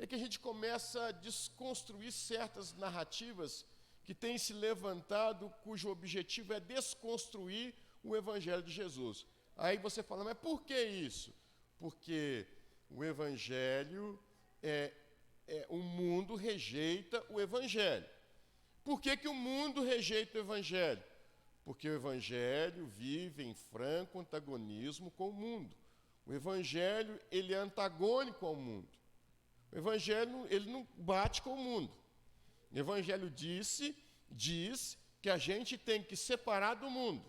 que a gente começa a desconstruir certas narrativas que têm se levantado, cujo objetivo é desconstruir o Evangelho de Jesus. Aí você fala, mas por que isso? Porque o Evangelho o mundo rejeita o Evangelho. Por que o mundo rejeita o Evangelho? Porque o Evangelho vive em franco antagonismo com o mundo. O Evangelho, ele é antagônico ao mundo. O Evangelho, ele não bate com o mundo. O Evangelho diz que a gente tem que separar do mundo.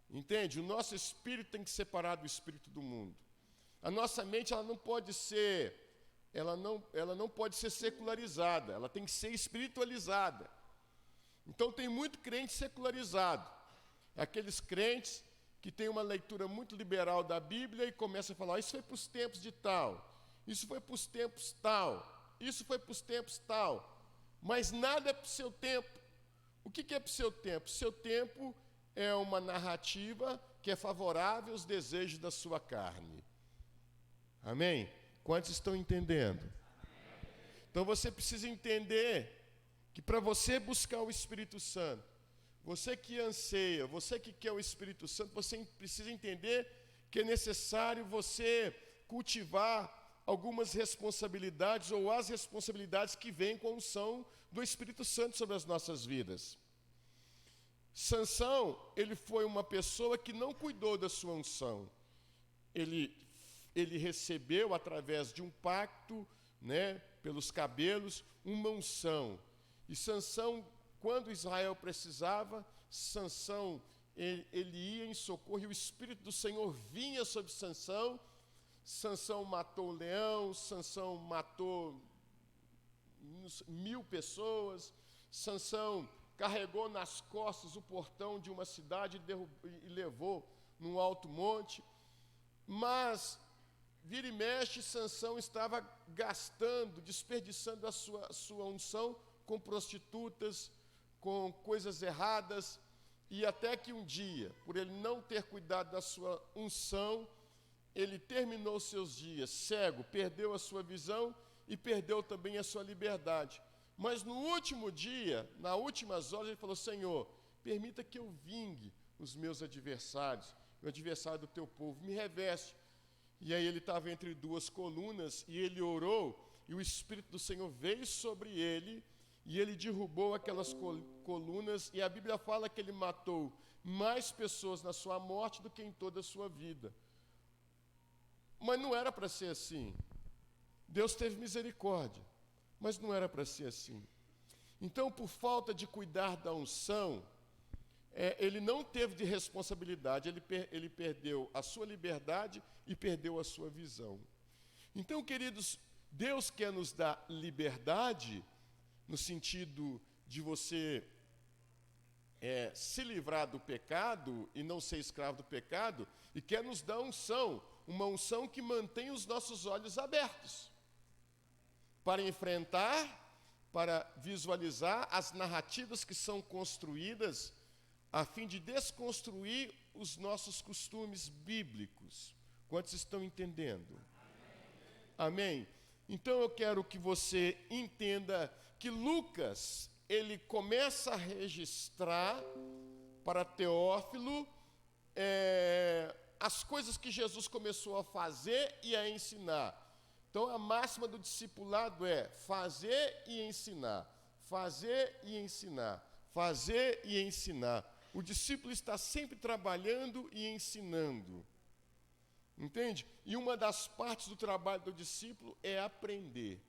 Entende? O nosso espírito tem que separar do espírito do mundo. A nossa mente, ela não pode ser secularizada, ela tem que ser espiritualizada. Então tem muito crente secularizado, aqueles crentes que têm uma leitura muito liberal da Bíblia e começam a falar, isso foi para os tempos de tal, isso foi para os tempos tal, isso foi para os tempos tal, mas nada é para o seu tempo. O que é para o seu tempo? Seu tempo é uma narrativa que é favorável aos desejos da sua carne. Amém? Quantos estão entendendo? Então você precisa entender que para você buscar o Espírito Santo, você que anseia, você que quer o Espírito Santo, você precisa entender que é necessário você cultivar algumas responsabilidades ou as responsabilidades que vêm com a unção do Espírito Santo sobre as nossas vidas. Sansão, ele foi uma pessoa que não cuidou da sua unção. Ele recebeu, através de um pacto, pelos cabelos, uma unção. E Sansão, quando Israel precisava, Sansão, ele ia em socorro, e o Espírito do Senhor vinha sobre Sansão. Sansão matou o leão, Sansão matou 1000 pessoas, Sansão carregou nas costas o portão de uma cidade e levou num alto monte. Mas, vira e mexe, Sansão estava gastando, desperdiçando a sua unção com prostitutas, com coisas erradas, e até que um dia, por ele não ter cuidado da sua unção, ele terminou seus dias cego, perdeu a sua visão e perdeu também a sua liberdade. Mas no último dia, nas últimas horas, ele falou: Senhor, permita que eu vingue os meus adversários, o adversário do teu povo, me reveste. E aí ele estava entre duas colunas e ele orou, e o Espírito do Senhor veio sobre ele, e ele derrubou aquelas colunas, e a Bíblia fala que ele matou mais pessoas na sua morte do que em toda a sua vida. Mas não era para ser assim. Deus teve misericórdia, mas não era para ser assim. Então, por falta de cuidar da unção, ele não teve de responsabilidade, ele perdeu a sua liberdade e perdeu a sua visão. Então, queridos, Deus quer nos dar liberdade, no sentido de você se livrar do pecado e não ser escravo do pecado, e quer nos dar unção, uma unção que mantém os nossos olhos abertos, para enfrentar, para visualizar as narrativas que são construídas, a fim de desconstruir os nossos costumes bíblicos. Quantos estão entendendo? Amém? Então eu quero que você entenda que Lucas, ele começa a registrar para Teófilo as coisas que Jesus começou a fazer e a ensinar. Então a máxima do discipulado é fazer e ensinar, fazer e ensinar, fazer e ensinar. O discípulo está sempre trabalhando e ensinando. Entende? E uma das partes do trabalho do discípulo é aprender,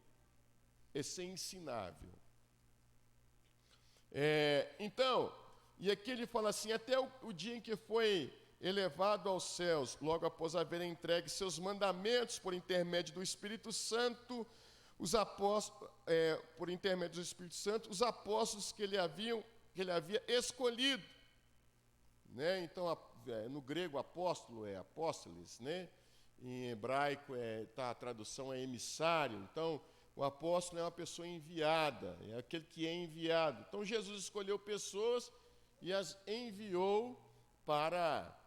é ser ensinável. Então, e aqui ele fala assim: até o dia em que foi elevado aos céus, logo após haver entregue seus mandamentos por intermédio do Espírito Santo, os apóstolos, por intermédio do Espírito Santo, os apóstolos que ele havia escolhido. Né? Então, no grego, apóstolo é apóstoles, né? Em hebraico a tradução é emissário. Então, o apóstolo é uma pessoa enviada, é aquele que é enviado. Então, Jesus escolheu pessoas e as enviou para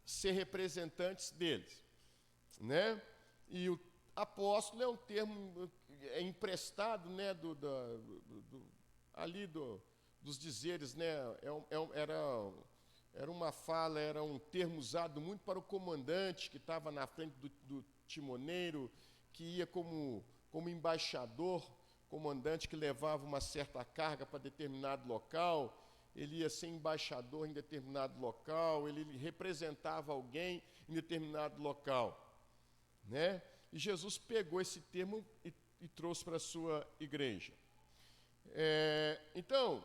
ser representantes deles, né? E o apóstolo é um termo emprestado, né, dos dizeres, né? Era uma fala, era um termo usado muito para o comandante que estava na frente do timoneiro, que ia como embaixador, comandante que levava uma certa carga para determinado local. Ele ia ser embaixador em determinado local, ele representava alguém em determinado local, né? E Jesus pegou esse termo e trouxe para a sua igreja. Então,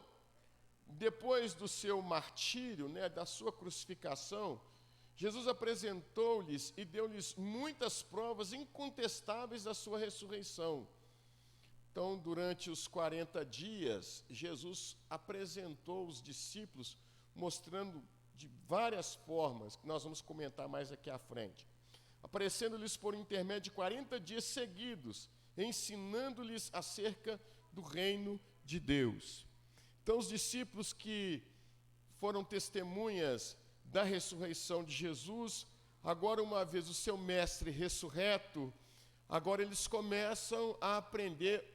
depois do seu martírio, né, da sua crucificação, Jesus apresentou-lhes e deu-lhes muitas provas incontestáveis da sua ressurreição. Então, durante os 40 dias, Jesus apresentou os discípulos, mostrando de várias formas, que nós vamos comentar mais aqui à frente, aparecendo-lhes por intermédio de 40 dias seguidos, ensinando-lhes acerca do reino de Deus. Então, os discípulos que foram testemunhas da ressurreição de Jesus, agora, uma vez o seu mestre ressurreto, agora eles começam a aprender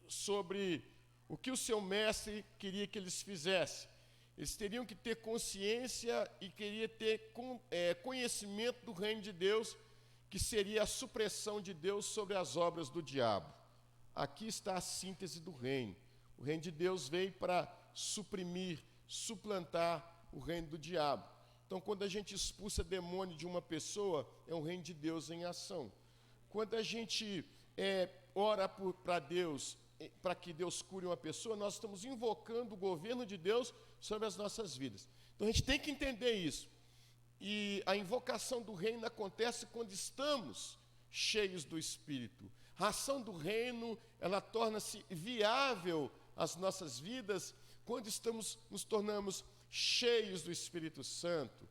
sobre o que o seu mestre queria que eles fizessem. Eles teriam que ter consciência e queria ter conhecimento do reino de Deus, que seria a supressão de Deus sobre as obras do diabo. Aqui está a síntese do reino. O reino de Deus veio para suprimir, suplantar o reino do diabo. Então, quando a gente expulsa demônio de uma pessoa, é o reino de Deus em ação. Quando a gente ora para Deus, para que Deus cure uma pessoa, nós estamos invocando o governo de Deus sobre as nossas vidas. Então, a gente tem que entender isso. E a invocação do reino acontece quando estamos cheios do Espírito. A ação do reino, ela torna-se viável as nossas vidas quando nos tornamos cheios do Espírito Santo,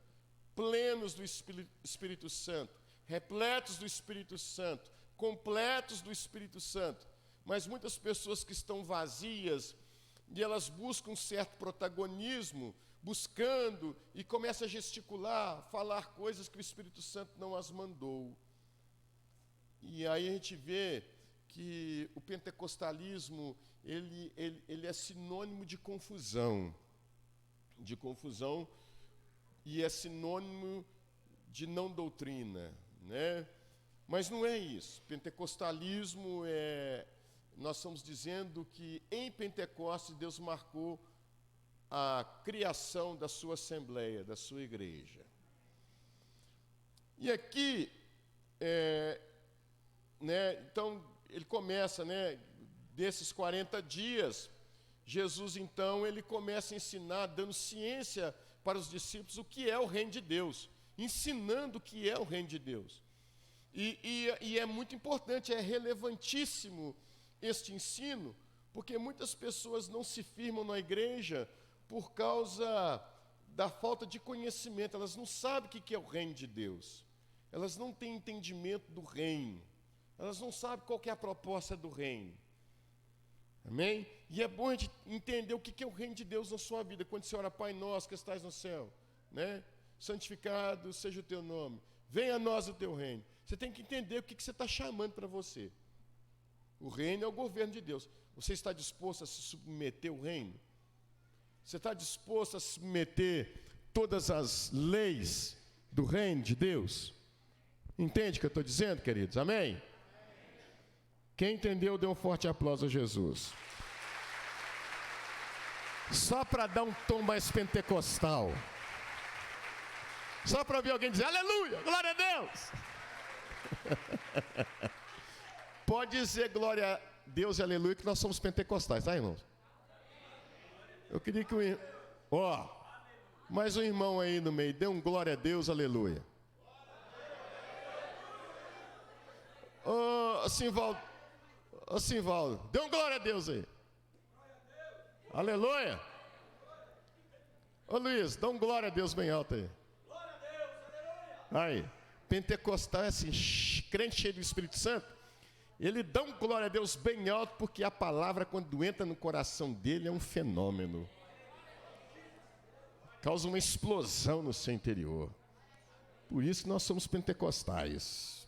plenos do Espírito Santo, repletos do Espírito Santo, completos do Espírito Santo. Mas muitas pessoas que estão vazias e elas buscam um certo protagonismo, buscando e começam a gesticular, falar coisas que o Espírito Santo não as mandou. E aí a gente vê que o pentecostalismo, ele é sinônimo de confusão, e é sinônimo de não doutrina, né? Mas não é isso. Pentecostalismo nós estamos dizendo que em Pentecostes Deus marcou a criação da sua assembleia, da sua igreja. E aqui, então, ele começa, desses 40 dias, Jesus, então, ele começa a ensinar, dando ciência para os discípulos o que é o reino de Deus, ensinando o que é o reino de Deus. E é muito importante, é relevantíssimo este ensino, porque muitas pessoas não se firmam na igreja por causa da falta de conhecimento. Elas não sabem o que é o reino de Deus. Elas não têm entendimento do reino. Elas não sabem qual que é a proposta do reino. Amém? E é bom a gente entender o que é o reino de Deus na sua vida. Quando você ora, Pai nosso que estás no céu, santificado seja o teu nome, venha a nós o teu reino. Você tem que entender o que você está chamando para você. O reino é o governo de Deus. Você está disposto a se submeter ao reino? Você está disposto a submeter todas as leis do reino de Deus? Entende o que eu estou dizendo, queridos? Amém? Quem entendeu, dê um forte aplauso a Jesus. Só para dar um tom mais pentecostal. Só para ouvir alguém dizer, aleluia, glória a Deus. Pode dizer glória a Deus e aleluia, que nós somos pentecostais, tá, irmãos? Eu queria que mais um irmão aí no meio, dê um glória a Deus, aleluia. Simvaldo, dê um glória a Deus aí. Aleluia. Ô Luiz, dá um glória a Deus bem alto aí. Glória a Deus, aleluia. Aí, pentecostal é assim, crente cheio do Espírito Santo. Ele dá um glória a Deus bem alto, porque a palavra, quando entra no coração dele, é um fenômeno. Causa uma explosão no seu interior. Por isso que nós somos pentecostais.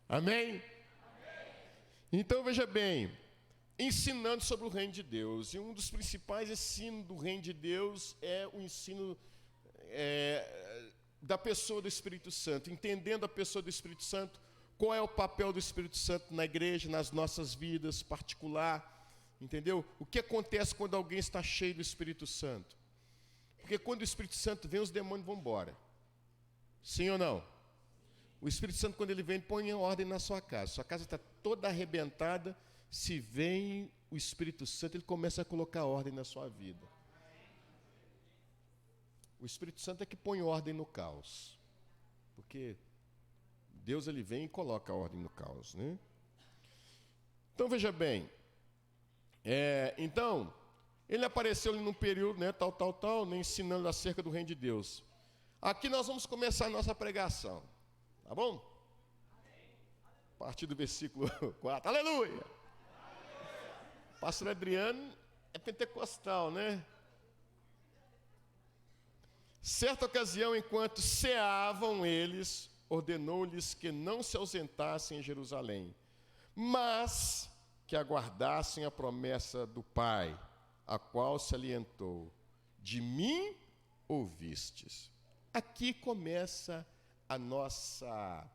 Amém? Então, veja bem, ensinando sobre o reino de Deus. E um dos principais ensinos do reino de Deus é o ensino da pessoa do Espírito Santo. Entendendo a pessoa do Espírito Santo, qual é o papel do Espírito Santo na igreja, nas nossas vidas particular, entendeu? O que acontece quando alguém está cheio do Espírito Santo? Porque quando o Espírito Santo vem, os demônios vão embora. Sim ou não? O Espírito Santo, quando ele vem, põe em ordem na sua casa. Sua casa está toda arrebentada. Se vem o Espírito Santo, ele começa a colocar ordem na sua vida. O Espírito Santo é que põe ordem no caos. Porque Deus, ele vem e coloca a ordem no caos, né? Então, veja bem. Então, ele apareceu ali num período, ensinando acerca do reino de Deus. Aqui nós vamos começar a nossa pregação. Tá bom? A partir do versículo 4. Aleluia! Pastor Adriano é pentecostal, né? Certa ocasião, enquanto ceavam eles, ordenou-lhes que não se ausentassem em Jerusalém, mas que aguardassem a promessa do Pai, a qual se alientou. De mim ouvistes. Aqui começa a nossa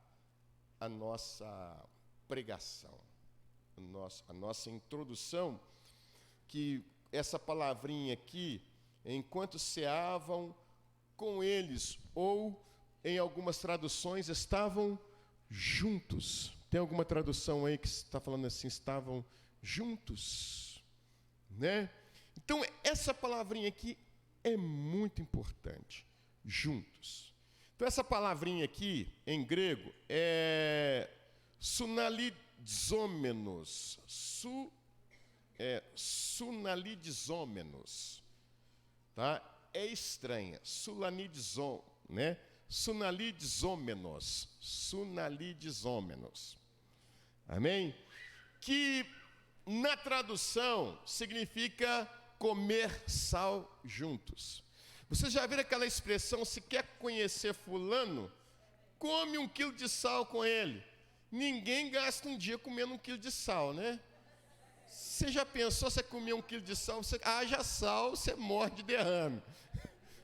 pregação, a nossa introdução, que essa palavrinha aqui, enquanto ceavam com eles, ou em algumas traduções, estavam juntos. Tem alguma tradução aí que está falando assim, estavam juntos, né? Então, essa palavrinha aqui é muito importante, juntos. Então, essa palavrinha aqui, em grego, é sunalizomenos. sunalidizômenos, tá? É estranha, né? Sunalidizômenos, amém? Que na tradução significa comer sal juntos. Vocês já viram aquela expressão, se quer conhecer fulano, come 1 quilo de sal com ele. Ninguém gasta um dia comendo 1 quilo de sal, né? Você já pensou, você comer 1 quilo de sal, você haja sal, você morre de derrame.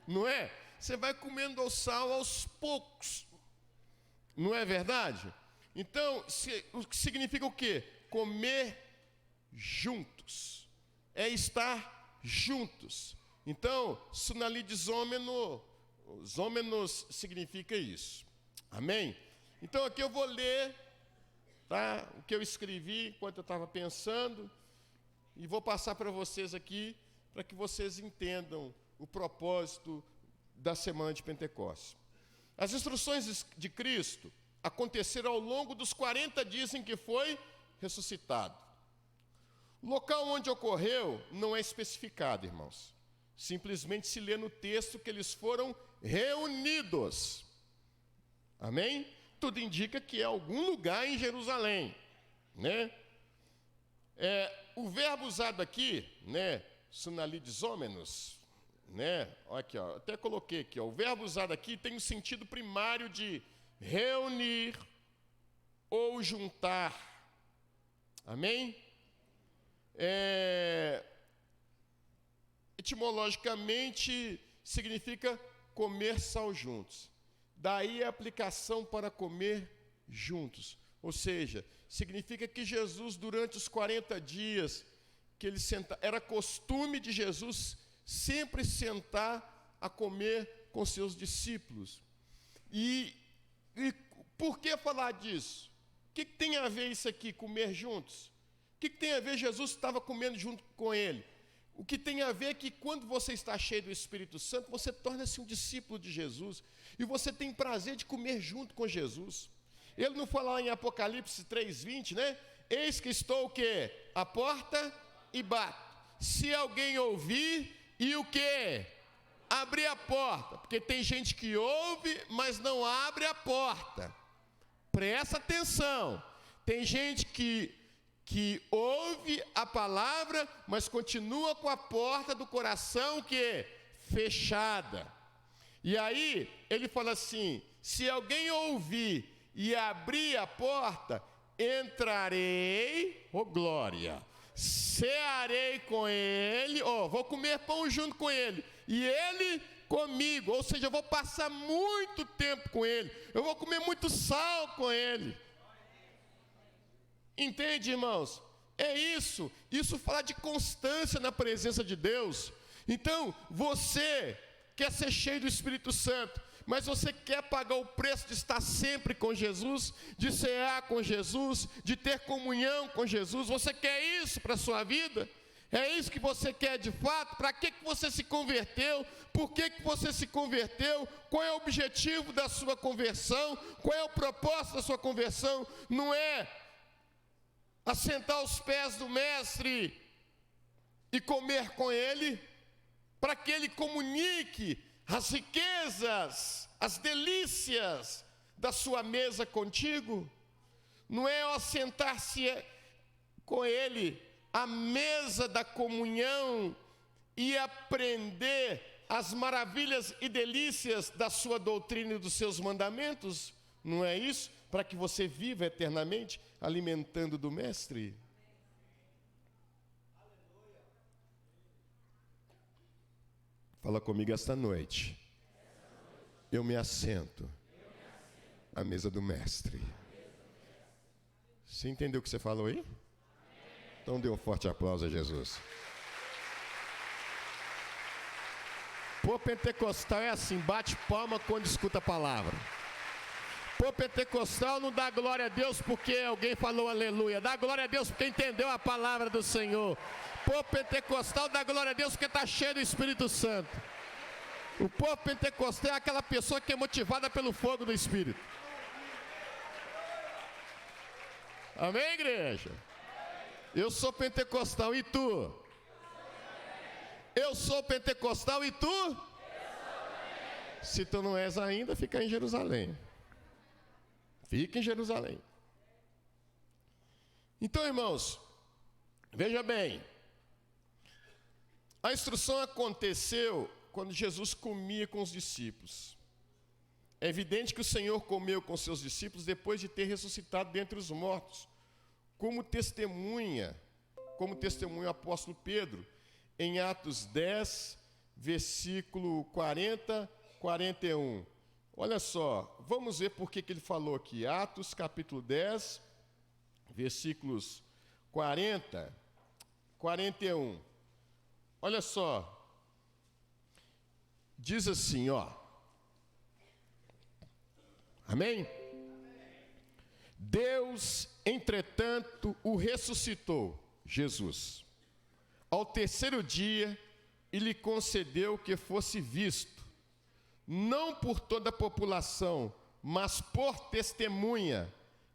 Não é? Você vai comendo o sal aos poucos. Não é verdade? Então, significa o quê? Comer juntos. É estar juntos. Então, sunalidizômenos significa isso. Amém? Então, aqui eu vou ler, tá, o que eu escrevi enquanto eu estava pensando e vou passar para vocês aqui, para que vocês entendam o propósito da semana de Pentecostes. As instruções de Cristo aconteceram ao longo dos 40 dias em que foi ressuscitado. O local onde ocorreu não é especificado, irmãos. Simplesmente se lê no texto que eles foram reunidos. Amém? Tudo indica que é algum lugar em Jerusalém, né? O verbo usado aqui, né, sunalidizômenos, né? Olha aqui, ó, até coloquei aqui, ó, o verbo usado aqui tem o sentido primário de reunir ou juntar. Amém? Etimologicamente significa comer sal juntos. Daí a aplicação para comer juntos. Ou seja, significa que Jesus, durante os 40 dias que ele era costume de Jesus sempre sentar a comer com seus discípulos. E por que falar disso? O que tem a ver isso aqui, comer juntos? O que tem a ver Jesus estava comendo junto com ele? O que tem a ver é que quando você está cheio do Espírito Santo, você torna-se um discípulo de Jesus. E você tem prazer de comer junto com Jesus. Ele não fala lá em Apocalipse 3:20, né? Eis que estou o quê? À porta e bato. Se alguém ouvir e o quê? Abrir a porta. Porque tem gente que ouve, mas não abre a porta. Presta atenção. Tem gente que ouve a palavra, mas continua com a porta do coração fechada. E aí, ele fala assim, se alguém ouvir e abrir a porta, entrarei, glória, cearei com ele, vou comer pão junto com ele, e ele comigo, ou seja, eu vou passar muito tempo com ele, eu vou comer muito sal com ele. Entende, irmãos? É isso fala de constância na presença de Deus. Então, você quer ser cheio do Espírito Santo, mas você quer pagar o preço de estar sempre com Jesus, de cear com Jesus, de ter comunhão com Jesus. Você quer isso para a sua vida? É isso que você quer de fato? Para que você se converteu? Por que você se converteu? Qual é o objetivo da sua conversão? Qual é o propósito da sua conversão? Não é assentar aos pés do mestre e comer com ele, para que ele comunique as riquezas, as delícias da sua mesa contigo. Não é assentar-se com ele à mesa da comunhão e aprender as maravilhas e delícias da sua doutrina e dos seus mandamentos. Não é isso? Para que você viva eternamente alimentando do mestre. Fala comigo esta noite. Eu me assento à mesa do mestre. Você entendeu o que você falou aí? Então dê um forte aplauso a Jesus. Pô, pentecostal é assim, bate palma quando escuta a palavra. Pô, pentecostal não dá glória a Deus porque alguém falou aleluia. Dá glória a Deus porque entendeu a palavra do Senhor. Pô, pentecostal dá glória a Deus porque está cheio do Espírito Santo. O povo pentecostal é aquela pessoa que é motivada pelo fogo do Espírito. Amém, igreja? Eu sou pentecostal e tu? Eu sou pentecostal e tu? Se tu não és ainda, fica em Jerusalém. Fica em Jerusalém. Então, irmãos, veja bem. A instrução aconteceu quando Jesus comia com os discípulos. É evidente que o Senhor comeu com seus discípulos depois de ter ressuscitado dentre os mortos, como testemunha o apóstolo Pedro, em Atos 10, versículo 40, 41. Olha só, vamos ver por que ele falou aqui. Atos capítulo 10, versículos 40, 41. Olha só. Diz assim, ó. Amém? Deus, entretanto, o ressuscitou, Jesus, ao terceiro dia, e lhe concedeu que fosse visto, não por toda a população, mas por testemunha,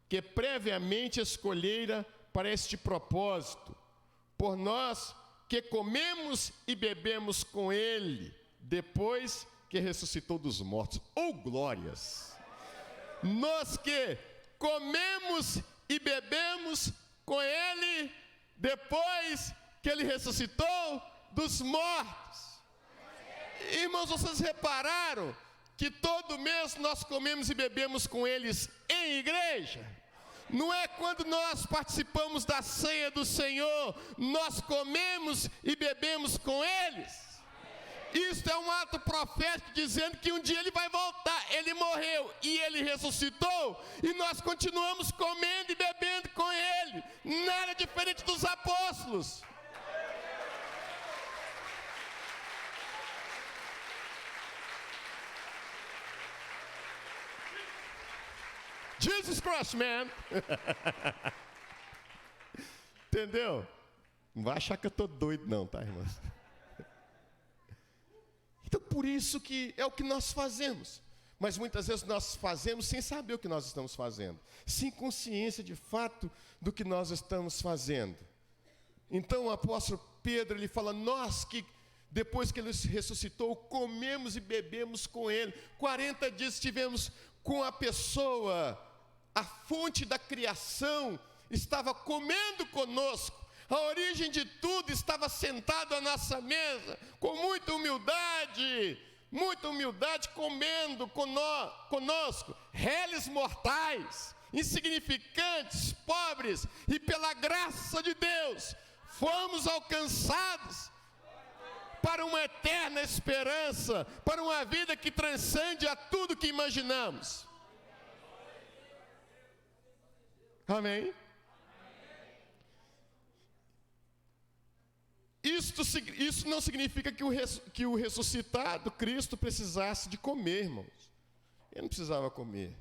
que previamente escolhera para este propósito, por nós que comemos e bebemos com ele, depois que ressuscitou dos mortos. Oh, glórias! Nós que comemos e bebemos com ele, depois que ele ressuscitou dos mortos. Irmãos, vocês repararam que todo mês nós comemos e bebemos com eles em igreja? Não é quando nós participamos da ceia do Senhor, nós comemos e bebemos com eles? Isso é um ato profético dizendo que um dia ele vai voltar. Ele morreu e ele ressuscitou, e nós continuamos comendo e bebendo com ele. Nada diferente dos apóstolos. Jesus Christ, man. Entendeu? Não vai achar que eu estou doido não, tá, irmãos? Então, por isso que é o que nós fazemos. Mas muitas vezes nós fazemos sem saber o que nós estamos fazendo. Sem consciência de fato do que nós estamos fazendo. Então o apóstolo Pedro, ele fala, nós que depois que ele ressuscitou, comemos e bebemos com ele. 40 dias estivemos com a pessoa, a fonte da criação, estava comendo conosco. A origem de tudo estava sentado à nossa mesa, com muita humildade, comendo conosco, réis mortais, insignificantes, pobres, e pela graça de Deus, fomos alcançados para uma eterna esperança, para uma vida que transcende a tudo que imaginamos. Amém? Isso não significa que o ressuscitado Cristo precisasse de comer, irmãos. Ele não precisava comer.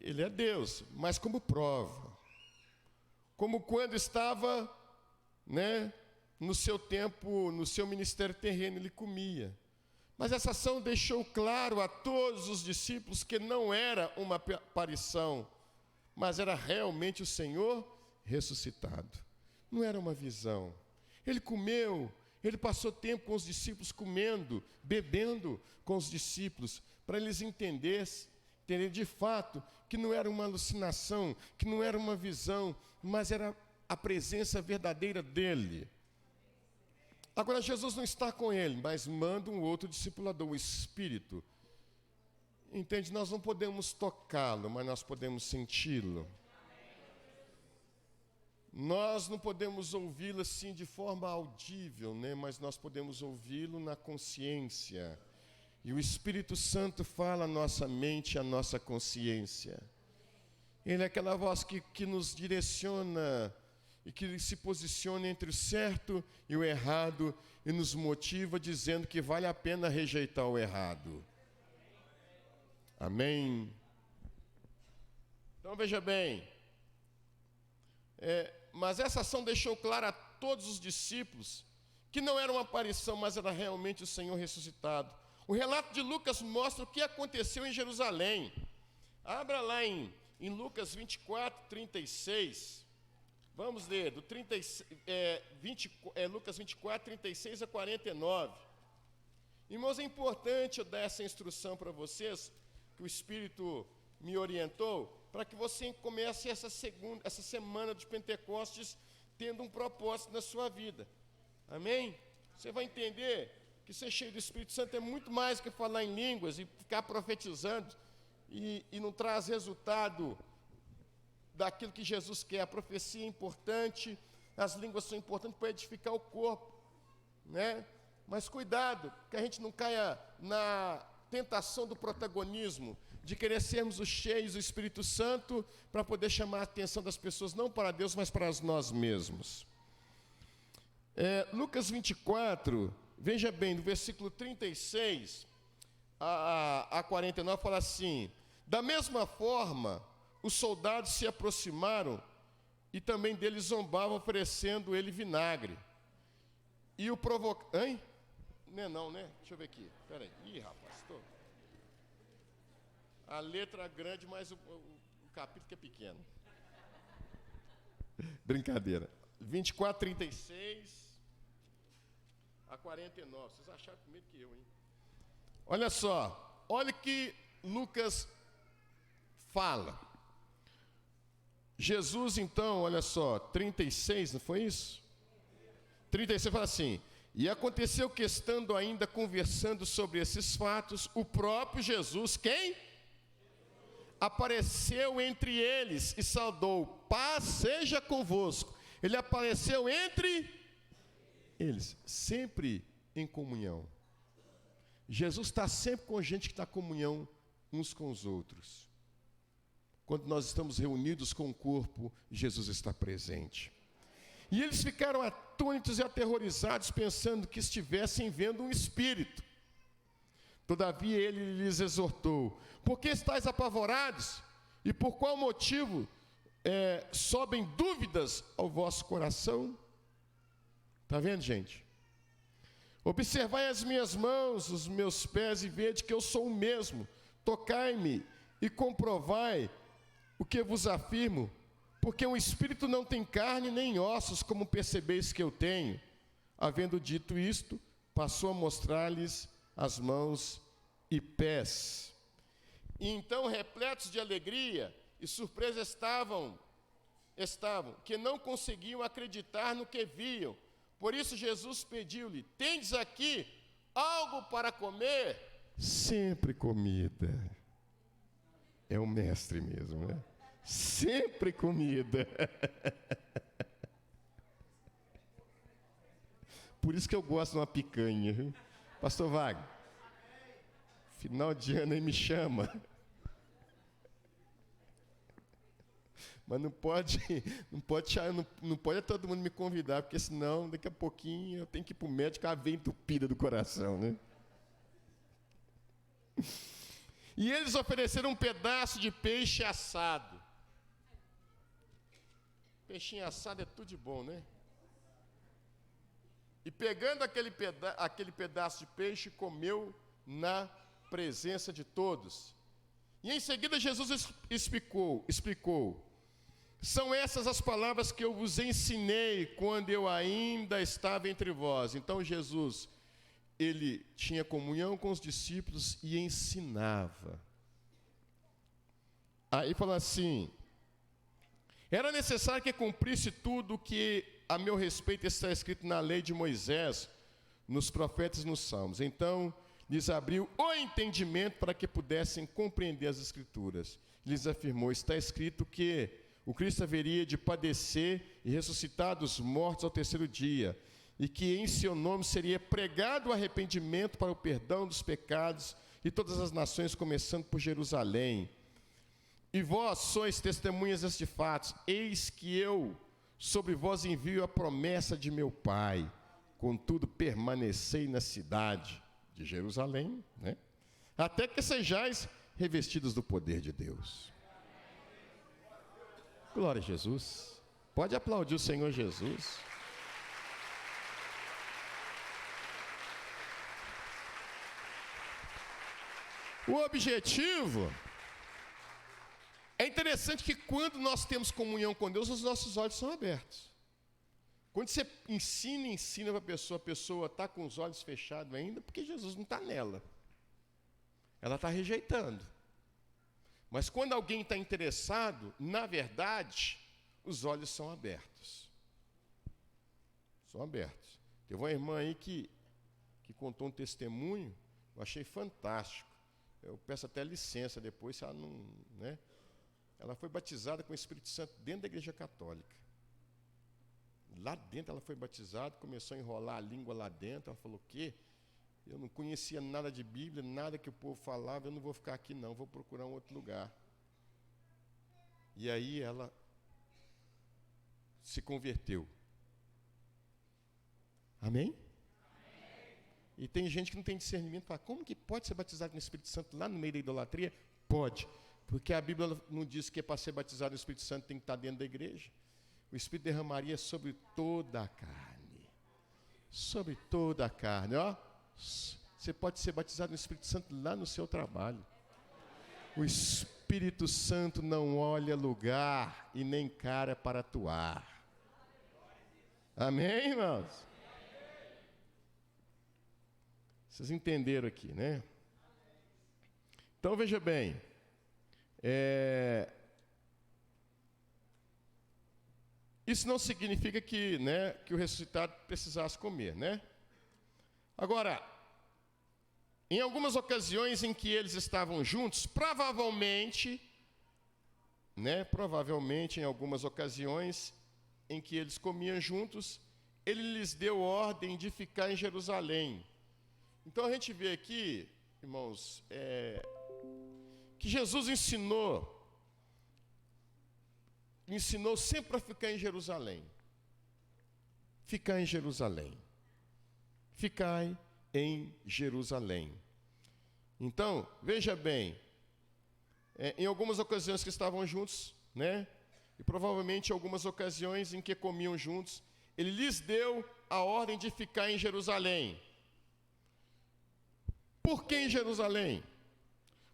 Ele é Deus, mas como prova. Como quando estava, no seu tempo, no seu ministério terreno, ele comia. Mas essa ação deixou claro a todos os discípulos que não era uma aparição, mas era realmente o Senhor ressuscitado. Não era uma visão. Ele comeu, ele passou tempo com os discípulos comendo, bebendo com os discípulos, para eles entenderem de fato que não era uma alucinação, que não era uma visão, mas era a presença verdadeira dele. Agora Jesus não está com ele, mas manda um outro discipulador, o Espírito. Entende? Nós não podemos tocá-lo, mas nós podemos senti-lo. Nós não podemos ouvi-lo assim de forma audível, mas nós podemos ouvi-lo na consciência. E o Espírito Santo fala à nossa mente, à nossa consciência. Ele é aquela voz que nos direciona e que se posiciona entre o certo e o errado e nos motiva dizendo que vale a pena rejeitar o errado. Amém? Então veja bem. Mas essa ação deixou claro a todos os discípulos que não era uma aparição, mas era realmente o Senhor ressuscitado. O relato de Lucas mostra o que aconteceu em Jerusalém. Abra lá em Lucas 24, 36. Vamos ler do Lucas 24, 36 a 49. Irmãos, é importante eu dar essa instrução para vocês, que o Espírito me orientou, para que você comece essa semana de Pentecostes tendo um propósito na sua vida. Amém? Você vai entender que ser cheio do Espírito Santo é muito mais que falar em línguas e ficar profetizando e não traz resultado daquilo que Jesus quer. A profecia é importante, as línguas são importantes para edificar o corpo, né? Mas cuidado, que a gente não caia na tentação do protagonismo, de querer sermos os cheios do Espírito Santo para poder chamar a atenção das pessoas, não para Deus, mas para nós mesmos. Lucas 24, veja bem, do versículo 36 a 49, fala assim: da mesma forma, os soldados se aproximaram e também dele zombavam, oferecendo ele vinagre. E o provocaram. Hein? Não, né? Deixa eu ver aqui. Espera aí. Ih, rapaz, estou. A letra é grande, mas o capítulo que é pequeno. Brincadeira. 24, 36 a 49. Vocês acharam primeiro que eu, hein? Olha só. Olha o que Lucas fala. Jesus, então, olha só, 36, não foi isso? 36 fala assim: e aconteceu que, estando ainda conversando sobre esses fatos, o próprio Jesus, quem? Apareceu entre eles e saudou: paz seja convosco. Ele apareceu entre eles, sempre em comunhão. Jesus está sempre com a gente que está em comunhão uns com os outros. Quando nós estamos reunidos com o corpo, Jesus está presente. E eles ficaram atônitos e aterrorizados, pensando que estivessem vendo um espírito. Todavia ele lhes exortou: por que estáis apavorados? E por qual motivo sobem dúvidas ao vosso coração? Está vendo, gente? Observai as minhas mãos, os meus pés, e vede que eu sou o mesmo. Tocai-me e comprovai o que vos afirmo, porque um espírito não tem carne nem ossos, como percebeis que eu tenho. Havendo dito isto, passou a mostrar-lhes as mãos e pés. E então, repletos de alegria e surpresa estavam, que não conseguiam acreditar no que viam. Por isso Jesus pediu-lhe: tendes aqui algo para comer? Sempre comida. É o mestre mesmo, né? Sempre comida. Por isso que eu gosto de uma picanha, viu? Pastor Wagner, final de ano aí me chama. Mas não pode todo mundo me convidar, porque senão daqui a pouquinho eu tenho que ir para o médico, a veia entupida do coração, né? E eles ofereceram um pedaço de peixe assado. Peixinho assado é tudo de bom, né? E pegando aquele pedaço de peixe, comeu na presença de todos. E em seguida Jesus explicou: são essas as palavras que eu vos ensinei quando eu ainda estava entre vós. Então Jesus, ele tinha comunhão com os discípulos e ensinava. Aí fala assim: era necessário que cumprisse tudo o que a meu respeito está escrito na lei de Moisés, nos profetas e nos salmos. Então lhes abriu o entendimento para que pudessem compreender as Escrituras. Lhes afirmou: está escrito que o Cristo haveria de padecer e ressuscitar dos mortos ao terceiro dia, e que em seu nome seria pregado o arrependimento para o perdão dos pecados de todas as nações, começando por Jerusalém. E vós sois testemunhas deste fato. Eis que eu sobre vós envio a promessa de meu Pai. Contudo, permanecei na cidade de Jerusalém, né? Até que sejais revestidos do poder de Deus. Glória a Jesus. Pode aplaudir o Senhor Jesus. O objetivo É interessante que quando nós temos comunhão com Deus, os nossos olhos são abertos. Quando você ensina para a pessoa está com os olhos fechados ainda, porque Jesus não está nela. Ela está rejeitando. Mas quando alguém está interessado, na verdade, os olhos são abertos. São abertos. Teve uma irmã aí que contou um testemunho, eu achei fantástico. Eu peço até licença depois, se ela não... Né? Ela foi batizada com o Espírito Santo dentro da igreja católica. Lá dentro ela foi batizada, começou a enrolar a língua lá dentro. Ela falou, o quê? Eu não conhecia nada de Bíblia, nada que o povo falava, eu não vou ficar aqui não, vou procurar um outro lugar. E aí ela se converteu. Amém? E tem gente que não tem discernimento, fala, como que pode ser batizado no Espírito Santo lá no meio da idolatria? Pode, porque a Bíblia não diz que para ser batizado no Espírito Santo tem que estar dentro da igreja. O Espírito derramaria sobre toda a carne. Sobre toda a carne, ó. Você pode ser batizado no Espírito Santo lá no seu trabalho. O Espírito Santo não olha lugar e nem cara para atuar. Amém, irmãos? Vocês entenderam aqui, né? Então, veja bem. Isso não significa que, né, que o ressuscitado precisasse comer, né? Agora, em algumas ocasiões em que eles estavam juntos, provavelmente, em algumas ocasiões em que eles comiam juntos, ele lhes deu ordem de ficar em Jerusalém. Então a gente vê aqui, irmãos, que Jesus ensinou sempre a ficar em Jerusalém. Ficar em Jerusalém. Ficai em Jerusalém. Então, veja bem, em algumas ocasiões que estavam juntos, né? E provavelmente algumas ocasiões em que comiam juntos, ele lhes deu a ordem de ficar em Jerusalém. Por que em Jerusalém?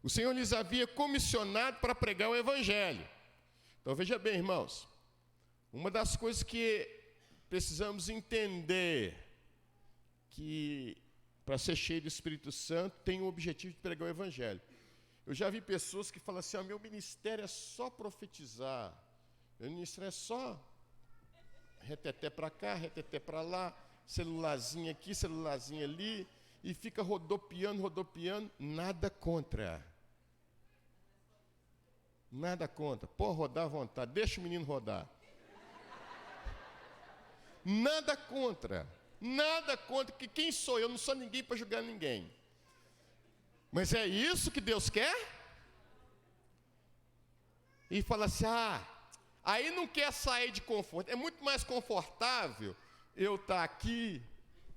O Senhor lhes havia comissionado para pregar o Evangelho. Então veja bem, irmãos, uma das coisas que precisamos entender, que para ser cheio do Espírito Santo tem o objetivo de pregar o Evangelho. Eu já vi pessoas que falam assim, meu ministério é só profetizar, meu ministério é só reteté para cá, reteté para lá, celularzinho aqui, celularzinho ali, e fica rodopiando, nada contra. Nada contra. Pode rodar à vontade, deixa o menino rodar. Nada contra, que quem sou eu? Não sou ninguém para julgar ninguém. Mas é isso que Deus quer? E fala assim, aí não quer sair de conforto. É muito mais confortável eu estar aqui,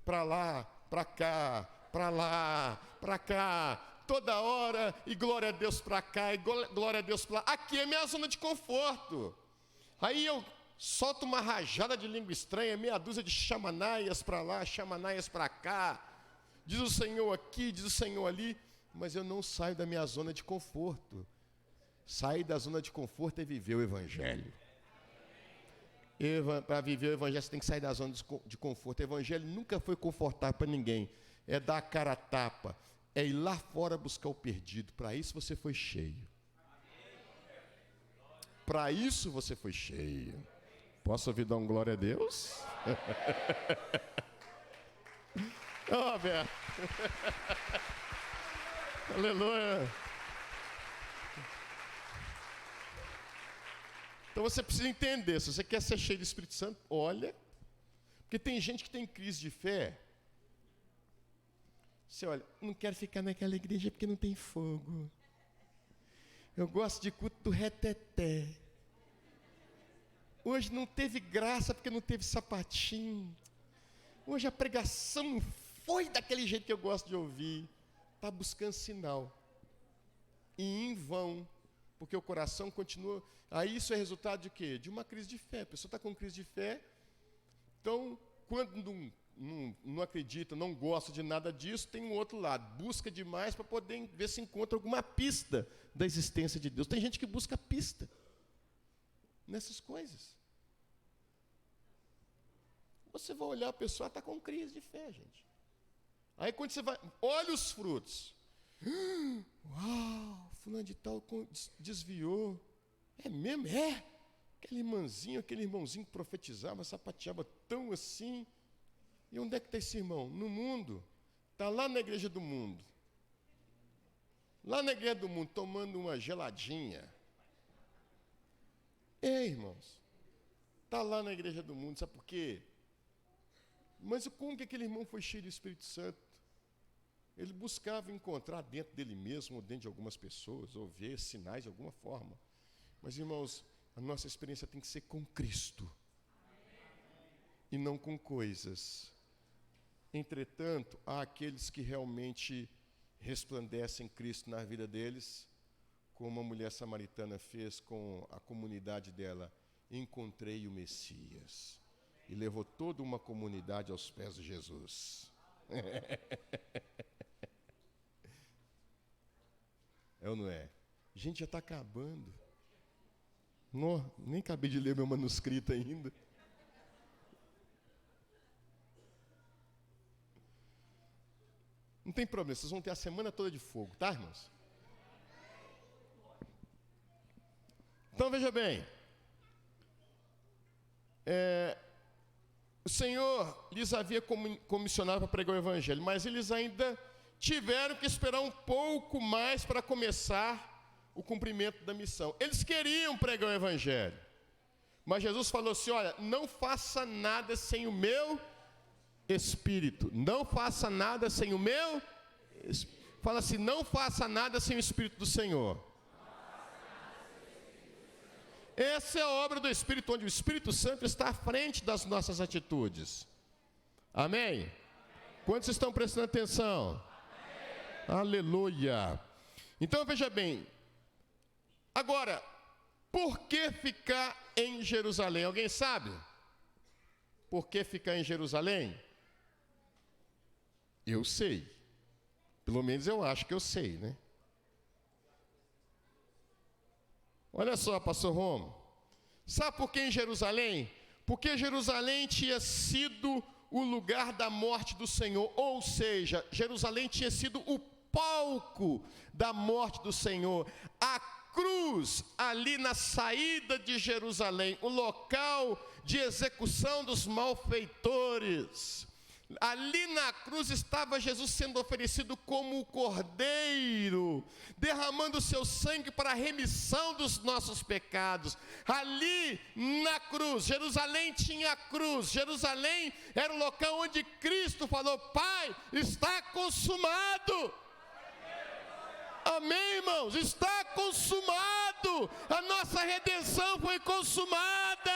para lá, para cá, para lá, para cá, toda hora, e glória a Deus para cá, e glória a Deus para lá. Aqui é minha zona de conforto. Aí eu solto uma rajada de língua estranha, meia dúzia de chamanaias para lá, chamanaias para cá. Diz o Senhor aqui, diz o Senhor ali, mas eu não saio da minha zona de conforto. Sair da zona de conforto é viver o Evangelho. Para viver o Evangelho, você tem que sair da zona de conforto. O Evangelho nunca foi confortável para ninguém. É dar a cara a tapa. É ir lá fora buscar o perdido. Para isso você foi cheio. Para isso você foi cheio. Posso ouvir dar um glória a Deus? Beto. Aleluia. Então você precisa entender, se você quer ser cheio do Espírito Santo, olha, porque tem gente que tem crise de fé. Você olha, não quero ficar naquela igreja porque não tem fogo. Eu gosto de culto do reteté. Hoje não teve graça porque não teve sapatinho. Hoje a pregação não foi daquele jeito que eu gosto de ouvir. Está buscando sinal. E em vão. Porque o coração continua... Aí isso é resultado de quê? De uma crise de fé. A pessoa está com crise de fé. Então, quando não acredita, não gosta de nada disso, tem um outro lado, busca demais para poder ver se encontra alguma pista da existência de Deus. Tem gente que busca pista nessas coisas. Você vai olhar, a pessoa está com crise de fé, gente. Aí quando você vai, olha os frutos. Uau, fulano de tal desviou. É mesmo? É. Aquele irmãozinho que profetizava, sapateava tão assim. E onde é que está esse irmão? No mundo. Está lá na igreja do mundo. Lá na igreja do mundo, tomando uma geladinha. Ei, irmãos. Está lá na igreja do mundo, sabe por quê? Mas como que aquele irmão foi cheio do Espírito Santo? Ele buscava encontrar dentro dele mesmo, ou dentro de algumas pessoas, ou ver sinais de alguma forma. Mas, irmãos, a nossa experiência tem que ser com Cristo. E não com coisas. Entretanto, há aqueles que realmente resplandecem Cristo na vida deles, como a mulher samaritana fez com a comunidade dela. Encontrei o Messias. E levou toda uma comunidade aos pés de Jesus. É ou não é? A gente já está acabando. Não, nem acabei de ler meu manuscrito ainda. Não tem problema, vocês vão ter a semana toda de fogo, tá, irmãos? Então veja bem. O Senhor lhes havia comissionado para pregar o Evangelho, mas eles ainda tiveram que esperar um pouco mais para começar o cumprimento da missão. Eles queriam pregar o Evangelho, mas Jesus falou assim, olha, não faça nada sem o meu Espírito. Não faça nada sem o meu Espírito. Fala assim, não faça nada sem o Espírito do Senhor. Essa é a obra do Espírito, onde o Espírito Santo está à frente das nossas atitudes. Amém? Quantos estão prestando atenção? Amém. Aleluia. Então veja bem. Agora, por que ficar em Jerusalém? Alguém sabe? Por que ficar em Jerusalém? Eu sei. Pelo menos eu acho que eu sei, né? Olha só, pastor Romo. Sabe por que em Jerusalém? Porque Jerusalém tinha sido o lugar da morte do Senhor. Ou seja, Jerusalém tinha sido o palco da morte do Senhor. A cruz ali na saída de Jerusalém, o local de execução dos malfeitores. Ali na cruz estava Jesus sendo oferecido como o Cordeiro, derramando o seu sangue para a remissão dos nossos pecados. Ali na cruz, Jerusalém tinha a cruz. Jerusalém era o local onde Cristo falou, Pai, está consumado. Amém, irmãos? Está consumado. A nossa redenção foi consumada.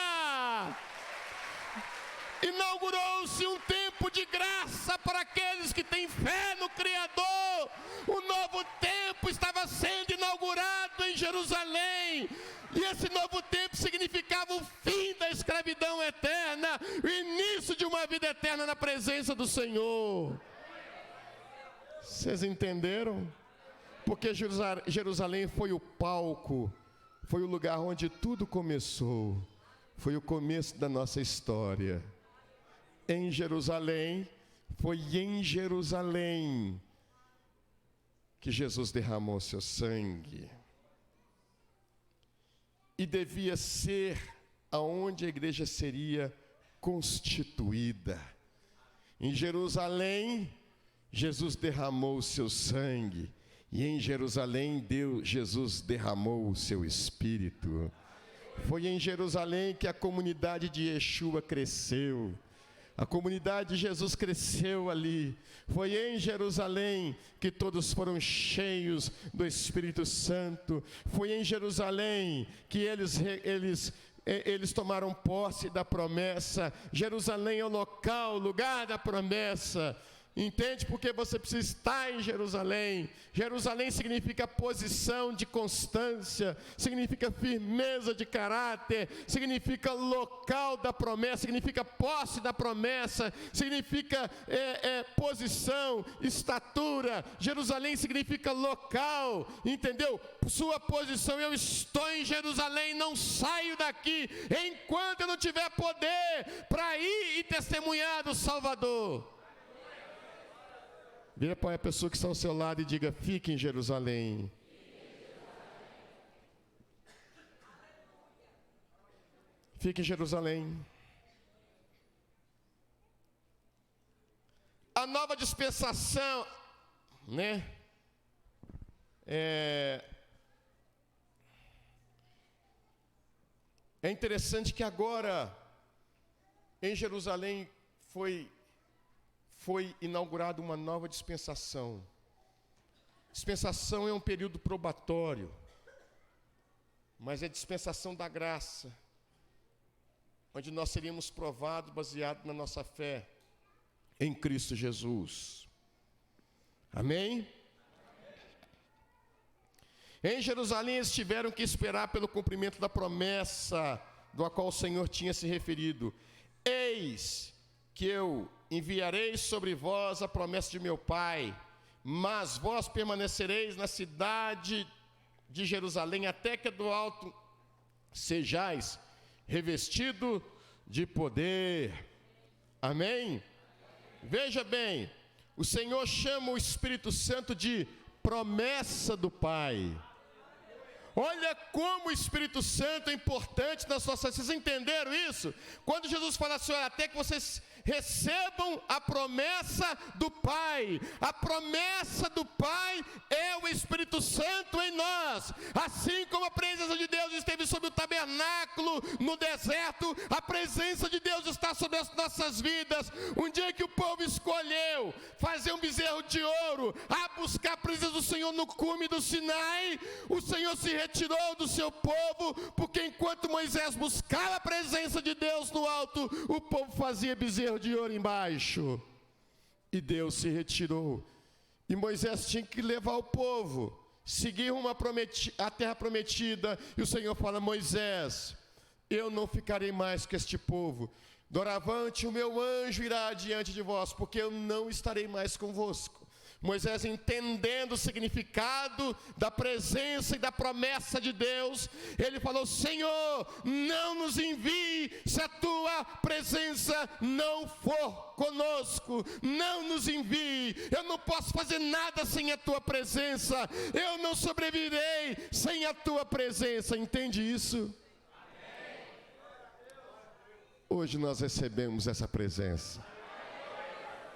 Inaugurou-se um tempo de graça para aqueles que têm fé no Criador. O novo tempo estava sendo inaugurado em Jerusalém. E esse novo tempo significava o fim da escravidão eterna, o início de uma vida eterna na presença do Senhor. Vocês entenderam? Porque Jerusalém foi o palco, foi o lugar onde tudo começou. Foi o começo da nossa história. Em Jerusalém, foi em Jerusalém que Jesus derramou seu sangue. E devia ser aonde a igreja seria constituída. Em Jerusalém, Jesus derramou o seu sangue. E em Jerusalém, Jesus derramou o seu Espírito. Foi em Jerusalém que a comunidade de Yeshua cresceu. A comunidade de Jesus cresceu ali. Foi em Jerusalém que todos foram cheios do Espírito Santo. Foi em Jerusalém que eles tomaram posse da promessa. Jerusalém é o local, o lugar da promessa. Entende porque você precisa estar em Jerusalém. Jerusalém significa posição de constância, significa firmeza de caráter, significa local da promessa, significa posse da promessa, significa posição, estatura. Jerusalém significa local, entendeu? Sua posição, eu estou em Jerusalém, não saio daqui enquanto eu não tiver poder para ir e testemunhar do Salvador. Vira para a pessoa que está ao seu lado e diga: fique em Jerusalém. Fique em Jerusalém. A nova dispensação, né? É interessante que agora em Jerusalém foi inaugurada uma nova dispensação. Dispensação é um período probatório, mas é dispensação da graça, onde nós seríamos provados baseado na nossa fé em Cristo Jesus. Amém? Em Jerusalém eles tiveram que esperar pelo cumprimento da promessa do qual o Senhor tinha se referido. Eis que eu enviarei sobre vós a promessa de meu Pai, mas vós permanecereis na cidade de Jerusalém até que do alto sejais revestido de poder. Amém? Veja bem, o Senhor chama o Espírito Santo de promessa do Pai. Olha como o Espírito Santo é importante nas nossas vidas. Vocês entenderam isso? Quando Jesus fala assim: olha, até que vocês recebam a promessa do Pai. A promessa do Pai é o Espírito Santo em nós. Assim como a presença de Deus esteve sobre o tabernáculo no deserto, a presença de Deus está sobre as nossas vidas. Um dia que o povo escolheu fazer um bezerro de ouro, a buscar a presença do Senhor no cume do Sinai, o Senhor se retirou do seu povo, porque enquanto Moisés buscava a presença de Deus no alto, o povo fazia bezerro de ouro embaixo, e Deus se retirou, e Moisés tinha que levar o povo, seguir a terra prometida, e o Senhor fala: Moisés, eu não ficarei mais com este povo, doravante o meu anjo irá diante de vós, porque eu não estarei mais convosco. Moisés, entendendo o significado da presença e da promessa de Deus, ele falou: Senhor, não nos envie se a tua presença não for conosco, não nos envie. Eu não posso fazer nada sem a tua presença, eu não sobreviverei sem a tua presença. Entende isso? Hoje nós recebemos essa presença.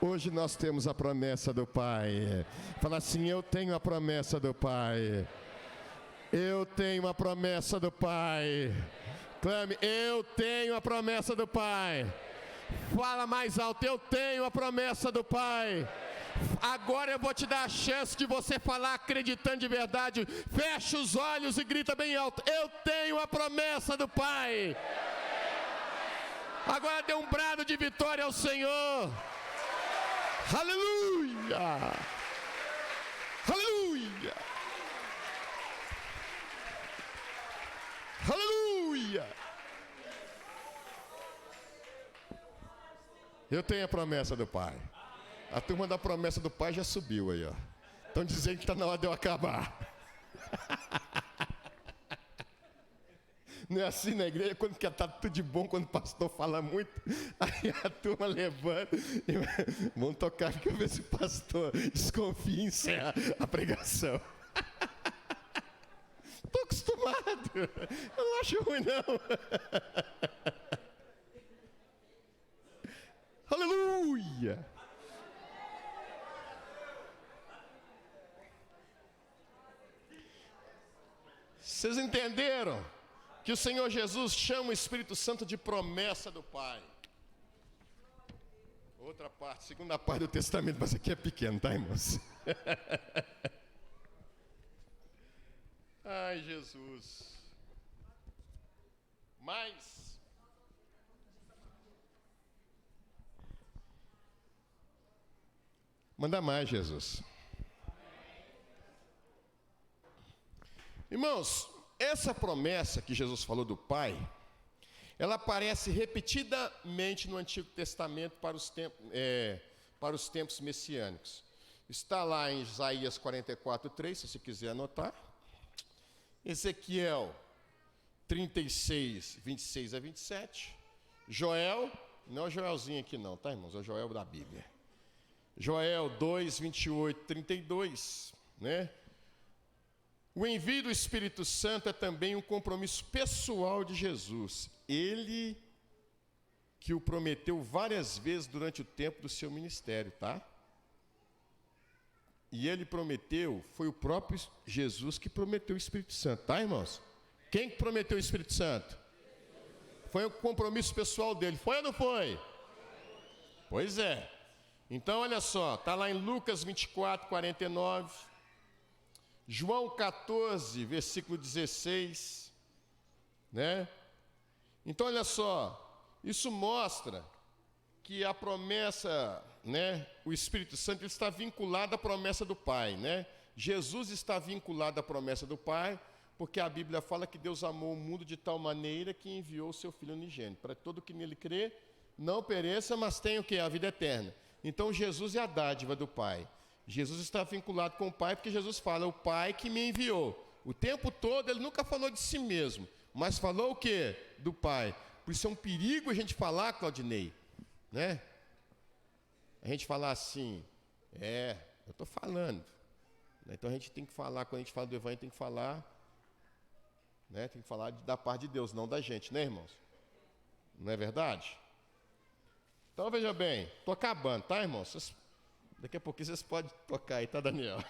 Hoje nós temos a promessa do Pai. Fala assim: eu tenho a promessa do Pai. Eu tenho a promessa do Pai. Clame: eu tenho a promessa do Pai. Fala mais alto: eu tenho a promessa do Pai. Agora eu vou te dar a chance de você falar acreditando de verdade. Fecha os olhos e grita bem alto: eu tenho a promessa do Pai. Agora dê um brado de vitória ao Senhor. Aleluia! Aleluia! Aleluia! Eu tenho a promessa do Pai. A turma da promessa do Pai já subiu aí, ó. Estão dizendo que está na hora de eu acabar. Não é assim na igreja, quando quer estar tudo de bom, quando o pastor fala muito, aí a turma levanta e vamos tocar aqui, eu ver se o pastor desconfia e encerra a pregação. Estou acostumado, eu não acho ruim não. Aleluia! Vocês entenderam? Que o Senhor Jesus chama o Espírito Santo de promessa do Pai. Outra parte, segunda parte do Testamento, mas aqui é pequeno, tá, irmãos? Ai, Jesus. Mas Manda mais, Jesus. Irmãos, essa promessa que Jesus falou do Pai, ela aparece repetidamente no Antigo Testamento para os tempos messiânicos. Está lá em Isaías 44:3, se você quiser anotar. Ezequiel 36, 26 a 27. Joel, não é o Joelzinho aqui não, tá, irmãos? É o Joel da Bíblia. Joel 2, 28, 32, né? O envio do Espírito Santo é também um compromisso pessoal de Jesus. Ele que o prometeu várias vezes durante o tempo do seu ministério, tá? E ele prometeu, foi o próprio Jesus que prometeu o Espírito Santo, tá, irmãos? Quem que prometeu o Espírito Santo? Foi um compromisso pessoal dele, foi ou não foi? Pois é. Então, olha só, está lá em Lucas 24, 49, João 14, versículo 16, né? Então, olha só, isso mostra que a promessa, né, o Espírito Santo ele está vinculado à promessa do Pai, né? Jesus está vinculado à promessa do Pai, porque a Bíblia fala que Deus amou o mundo de tal maneira que enviou o seu Filho unigênito, para todo que nele crê, não pereça, mas tenha o quê? A vida eterna. Então Jesus é a dádiva do Pai. Jesus está vinculado com o Pai, porque Jesus fala, o Pai que me enviou. O tempo todo ele nunca falou de si mesmo, mas falou o quê? Do Pai. Por isso é um perigo a gente falar, Claudinei, né? A gente falar assim, eu estou falando. Então a gente tem que falar, quando a gente fala do Evangelho, tem que falar, né? Tem que falar da parte de Deus, não da gente, né, irmãos? Não é verdade? Então veja bem, estou acabando, tá, irmãos? Daqui a pouquinho vocês podem tocar aí, tá, Daniel?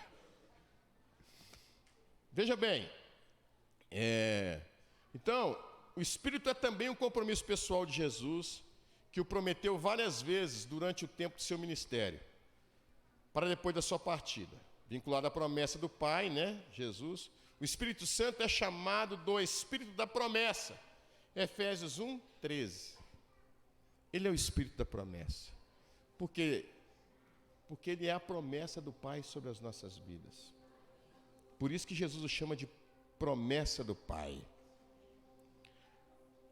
Veja bem, então, o Espírito é também um compromisso pessoal de Jesus, que o prometeu várias vezes durante o tempo do seu ministério, para depois da sua partida. Vinculado à promessa do Pai, né, Jesus. O Espírito Santo é chamado do Espírito da promessa. Efésios 1, 13. Ele é o Espírito da promessa. Porque ele é a promessa do Pai sobre as nossas vidas. Por isso que Jesus o chama de promessa do Pai.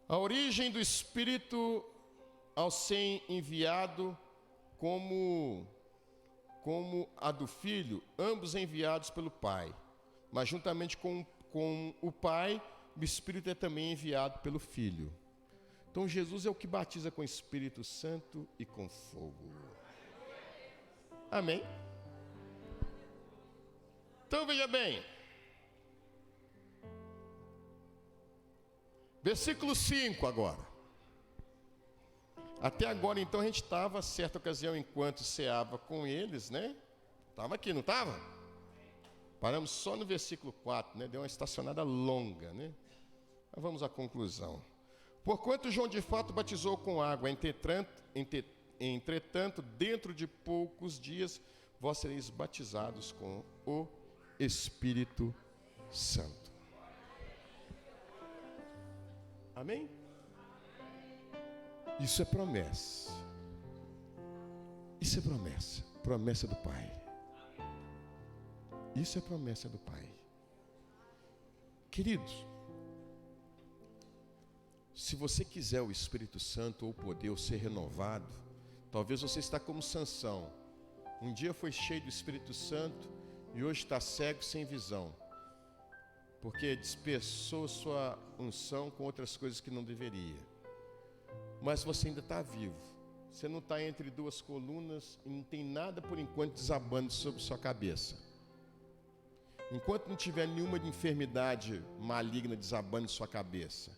A origem do Espírito ao ser enviado como a do Filho, ambos enviados pelo Pai. Mas juntamente com o Pai, o Espírito é também enviado pelo Filho. Então Jesus é o que batiza com o Espírito Santo e com fogo. Amém? Então veja bem. Versículo 5 agora. Até agora, então, a gente estava, certa ocasião, enquanto ceava com eles, né? Estava aqui, não estava? Paramos só no versículo 4, né? Deu uma estacionada longa, né? Mas vamos à conclusão. Porquanto João de fato batizou com água, entretanto, dentro de poucos dias, vós sereis batizados com o Espírito Santo. Amém? Isso é promessa. Isso é promessa. Promessa do Pai. Isso é promessa do Pai. Queridos, se você quiser o Espírito Santo ou o poder ou ser renovado, talvez você está como Sansão. Um dia foi cheio do Espírito Santo e hoje está cego sem visão, porque dispersou sua unção com outras coisas que não deveria. Mas você ainda está vivo. Você não está entre duas colunas e não tem nada por enquanto desabando sobre sua cabeça. Enquanto não tiver nenhuma enfermidade maligna desabando sua cabeça,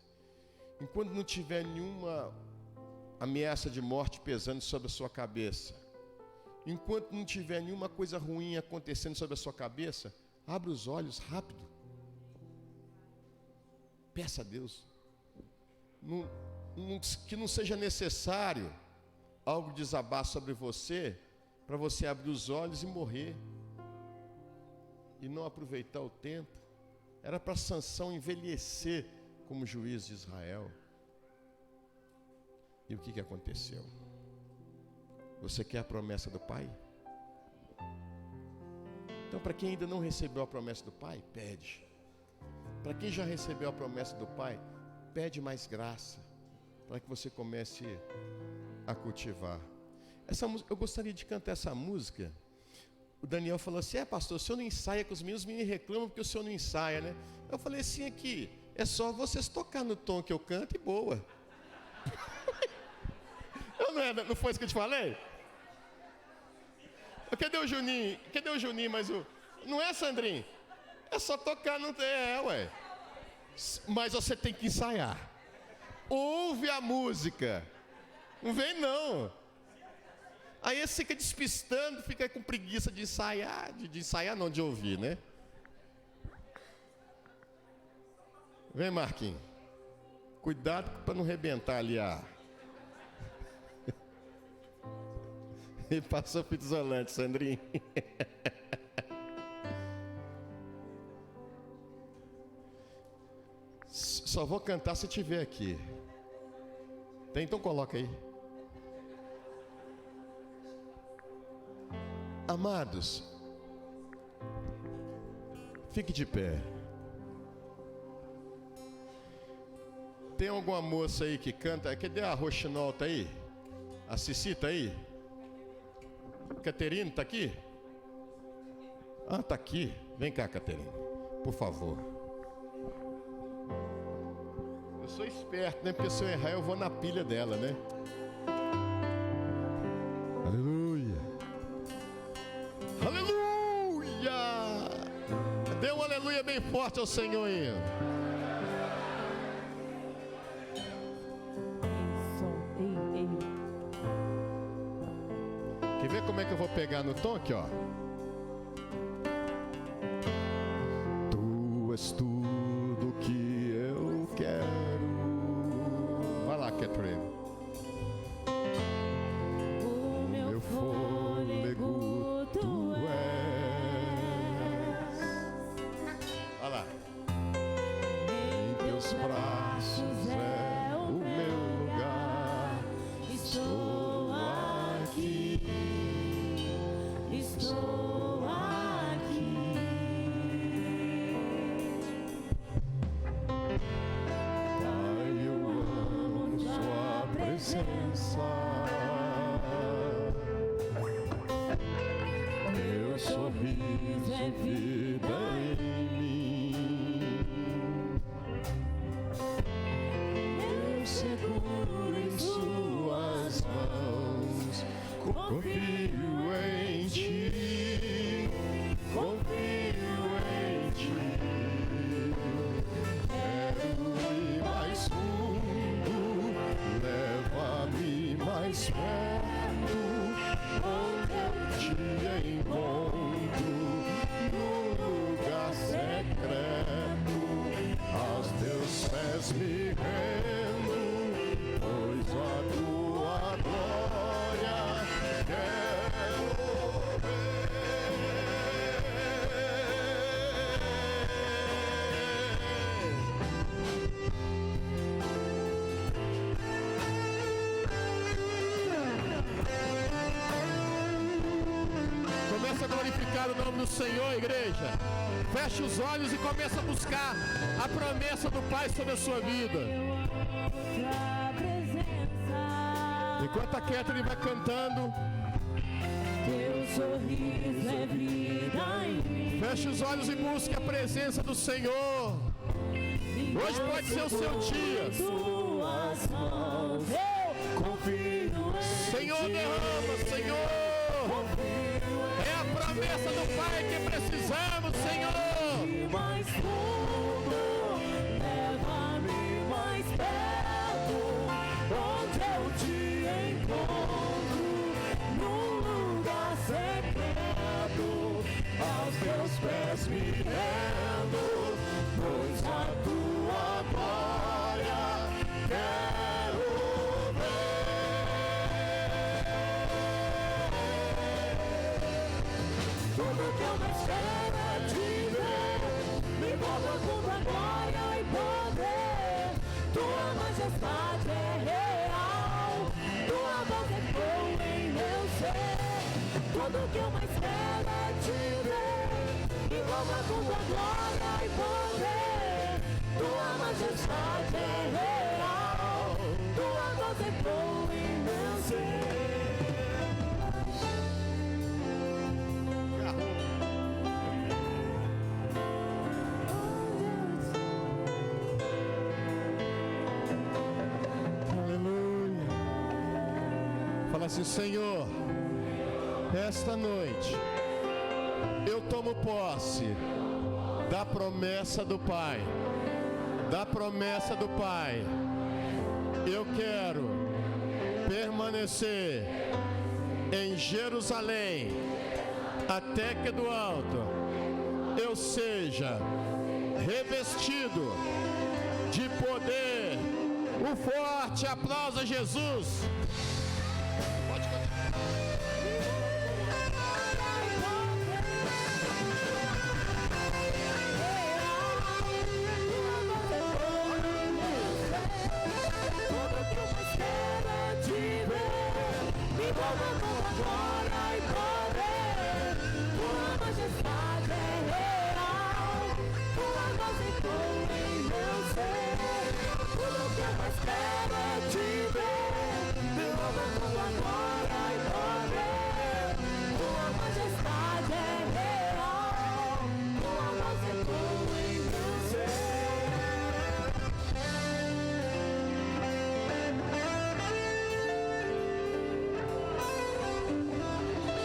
enquanto não tiver nenhuma ameaça de morte pesando sobre a sua cabeça, enquanto não tiver nenhuma coisa ruim acontecendo sobre a sua cabeça, abra os olhos rápido. Peça a Deus. Que não seja necessário algo desabar sobre você para você abrir os olhos e morrer e não aproveitar o tempo. Era para Sansão envelhecer como juiz de Israel. E o que aconteceu? Você quer a promessa do Pai? Então, para quem ainda não recebeu a promessa do Pai, pede. Para quem já recebeu a promessa do Pai, pede mais graça, para que você comece a cultivar. Eu gostaria de cantar essa música. O Daniel falou assim: pastor, o senhor não ensaia com os meninos reclamam porque o senhor não ensaia, né? Eu falei assim: aqui, é só vocês tocar no tom que eu canto e boa. Não foi isso que eu te falei? Cadê o Juninho? Não é, Sandrinho? É só tocar no... ué. Mas você tem que ensaiar. Ouve a música. Não vem, não. Aí você fica despistando, fica com preguiça de ensaiar. De ensaiar não, de ouvir, né? Vem, Marquinhos. Cuidado para não arrebentar ali a... E passou fita isolante, Sandrinho. Só vou cantar se tiver aqui. Tem? Então coloca aí. Amados, fique de pé. Tem alguma moça aí que canta? Cadê a Roxinol? Tá aí? A Cici tá aí? Caterine tá aqui? Ah, tá aqui. Vem cá, Caterine, por favor. Eu sou esperto, né? Porque se eu errar eu vou na pilha dela, né? Aleluia. Aleluia. Dê um aleluia bem forte ao Senhor aí. Quer ver como é que eu vou pegar no tom aqui, ó? Tu és tudo que eu quero. Vai lá, Catherine. O meu fôlego tu és. Vai lá. Em teus braços é o meu lugar. Estou aqui. Estou aqui. Pai, eu amo sua presença. Teu sorriso é vida em mim. Eu seguro em suas mãos. Confio em ti. Confio em ti. Quero ir mais fundo. Leva-me mais perto. Onde eu te encontro. No lugar secreto. Aos teus pés me rendo. Pois a tua glória quero ver. Começa a glorificar o nome do Senhor, igreja. Feche os olhos e começa a buscar a promessa do Pai sobre a sua vida. Tua presença. Enquanto a Catherine vai cantando, Teu sorriso é vida em mim. feche os olhos e busque a presença do Senhor. Hoje pode ser o seu dia. Tuas mãos. Eu confio em Senhor, derrama, Senhor. É a promessa do Pai que precisamos, Senhor. mais fundo, leva-me mais perto, onde eu te encontro, num lugar secreto, aos teus pés me rendo, pois a tua glória quero ver. Tudo que eu mais quero é te ver, me envolva com tua glória e poder. Tua majestade é real, tua voz ecoa em meu ser. Tudo que eu mais quero é te ver, envolva com tua glória e poder. Tua majestade é real, tua voz ecoa em meu ser. Aleluia. Fala assim: Senhor, esta noite eu tomo posse da promessa do Pai. Da promessa do Pai. Eu quero permanecer em Jerusalém até que do alto eu seja revestido de poder. Um forte aplauso a Jesus. Pode continuar.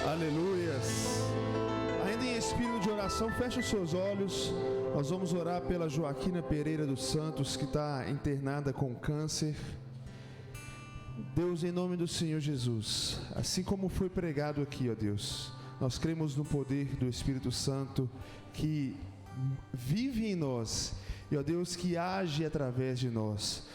Aleluias. Ainda em espírito de oração, feche os seus olhos. Nós vamos orar pela Joaquina Pereira dos Santos, que está internada com câncer. Deus, em nome do Senhor Jesus, assim como foi pregado aqui, ó Deus, nós cremos no poder do Espírito Santo que vive em nós e, ó Deus, que age através de nós.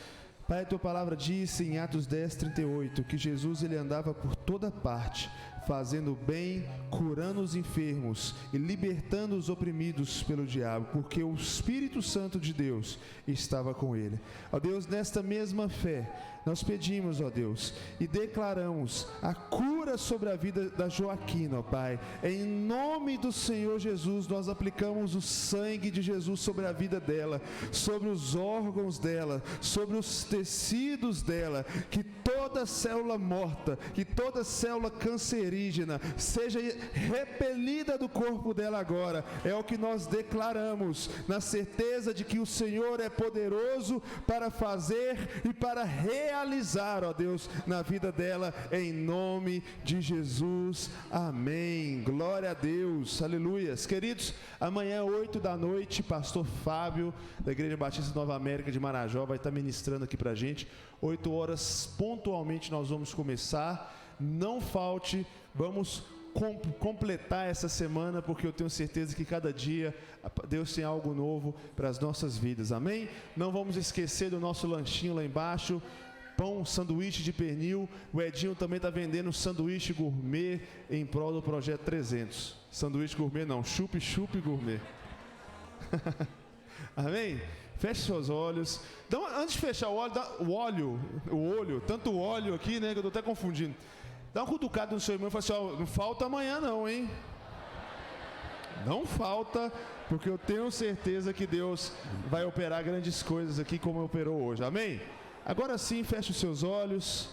Pai, a tua palavra diz em Atos 10:38 que Jesus ele andava por toda parte, fazendo bem, curando os enfermos e libertando os oprimidos pelo diabo, porque o Espírito Santo de Deus estava com ele. Ó Deus, nesta mesma fé, nós pedimos, ó Deus, e declaramos a cura sobre a vida da Joaquina, ó Pai. Em nome do Senhor Jesus, nós aplicamos o sangue de Jesus sobre a vida dela, sobre os órgãos dela, sobre os tecidos dela, que toda célula morta, que toda célula cancerígena seja repelida do corpo dela agora. É o que nós declaramos, na certeza de que o Senhor é poderoso para fazer e para realizar, ó Deus, na vida dela, em nome de Jesus, amém. Glória a Deus, aleluias. Queridos, amanhã 20h, pastor Fábio, da Igreja Batista Nova América de Marajó, vai estar ministrando aqui pra gente. 8h pontualmente nós vamos começar. Não falte, vamos completar essa semana, porque eu tenho certeza que cada dia Deus tem algo novo para as nossas vidas, amém? Não vamos esquecer do nosso lanchinho lá embaixo, pão, sanduíche de pernil. O Edinho também está vendendo sanduíche gourmet em prol do Projeto 300. Sanduíche gourmet não, chup-chup gourmet. Amém? Feche seus olhos. Então, antes de fechar o olho, tanto óleo aqui, né, que eu estou até confundindo. Dá um cutucado no seu irmão e fala assim: ó, não falta amanhã não, hein? Não falta, porque eu tenho certeza que Deus vai operar grandes coisas aqui como operou hoje. Amém? Agora sim, feche os seus olhos.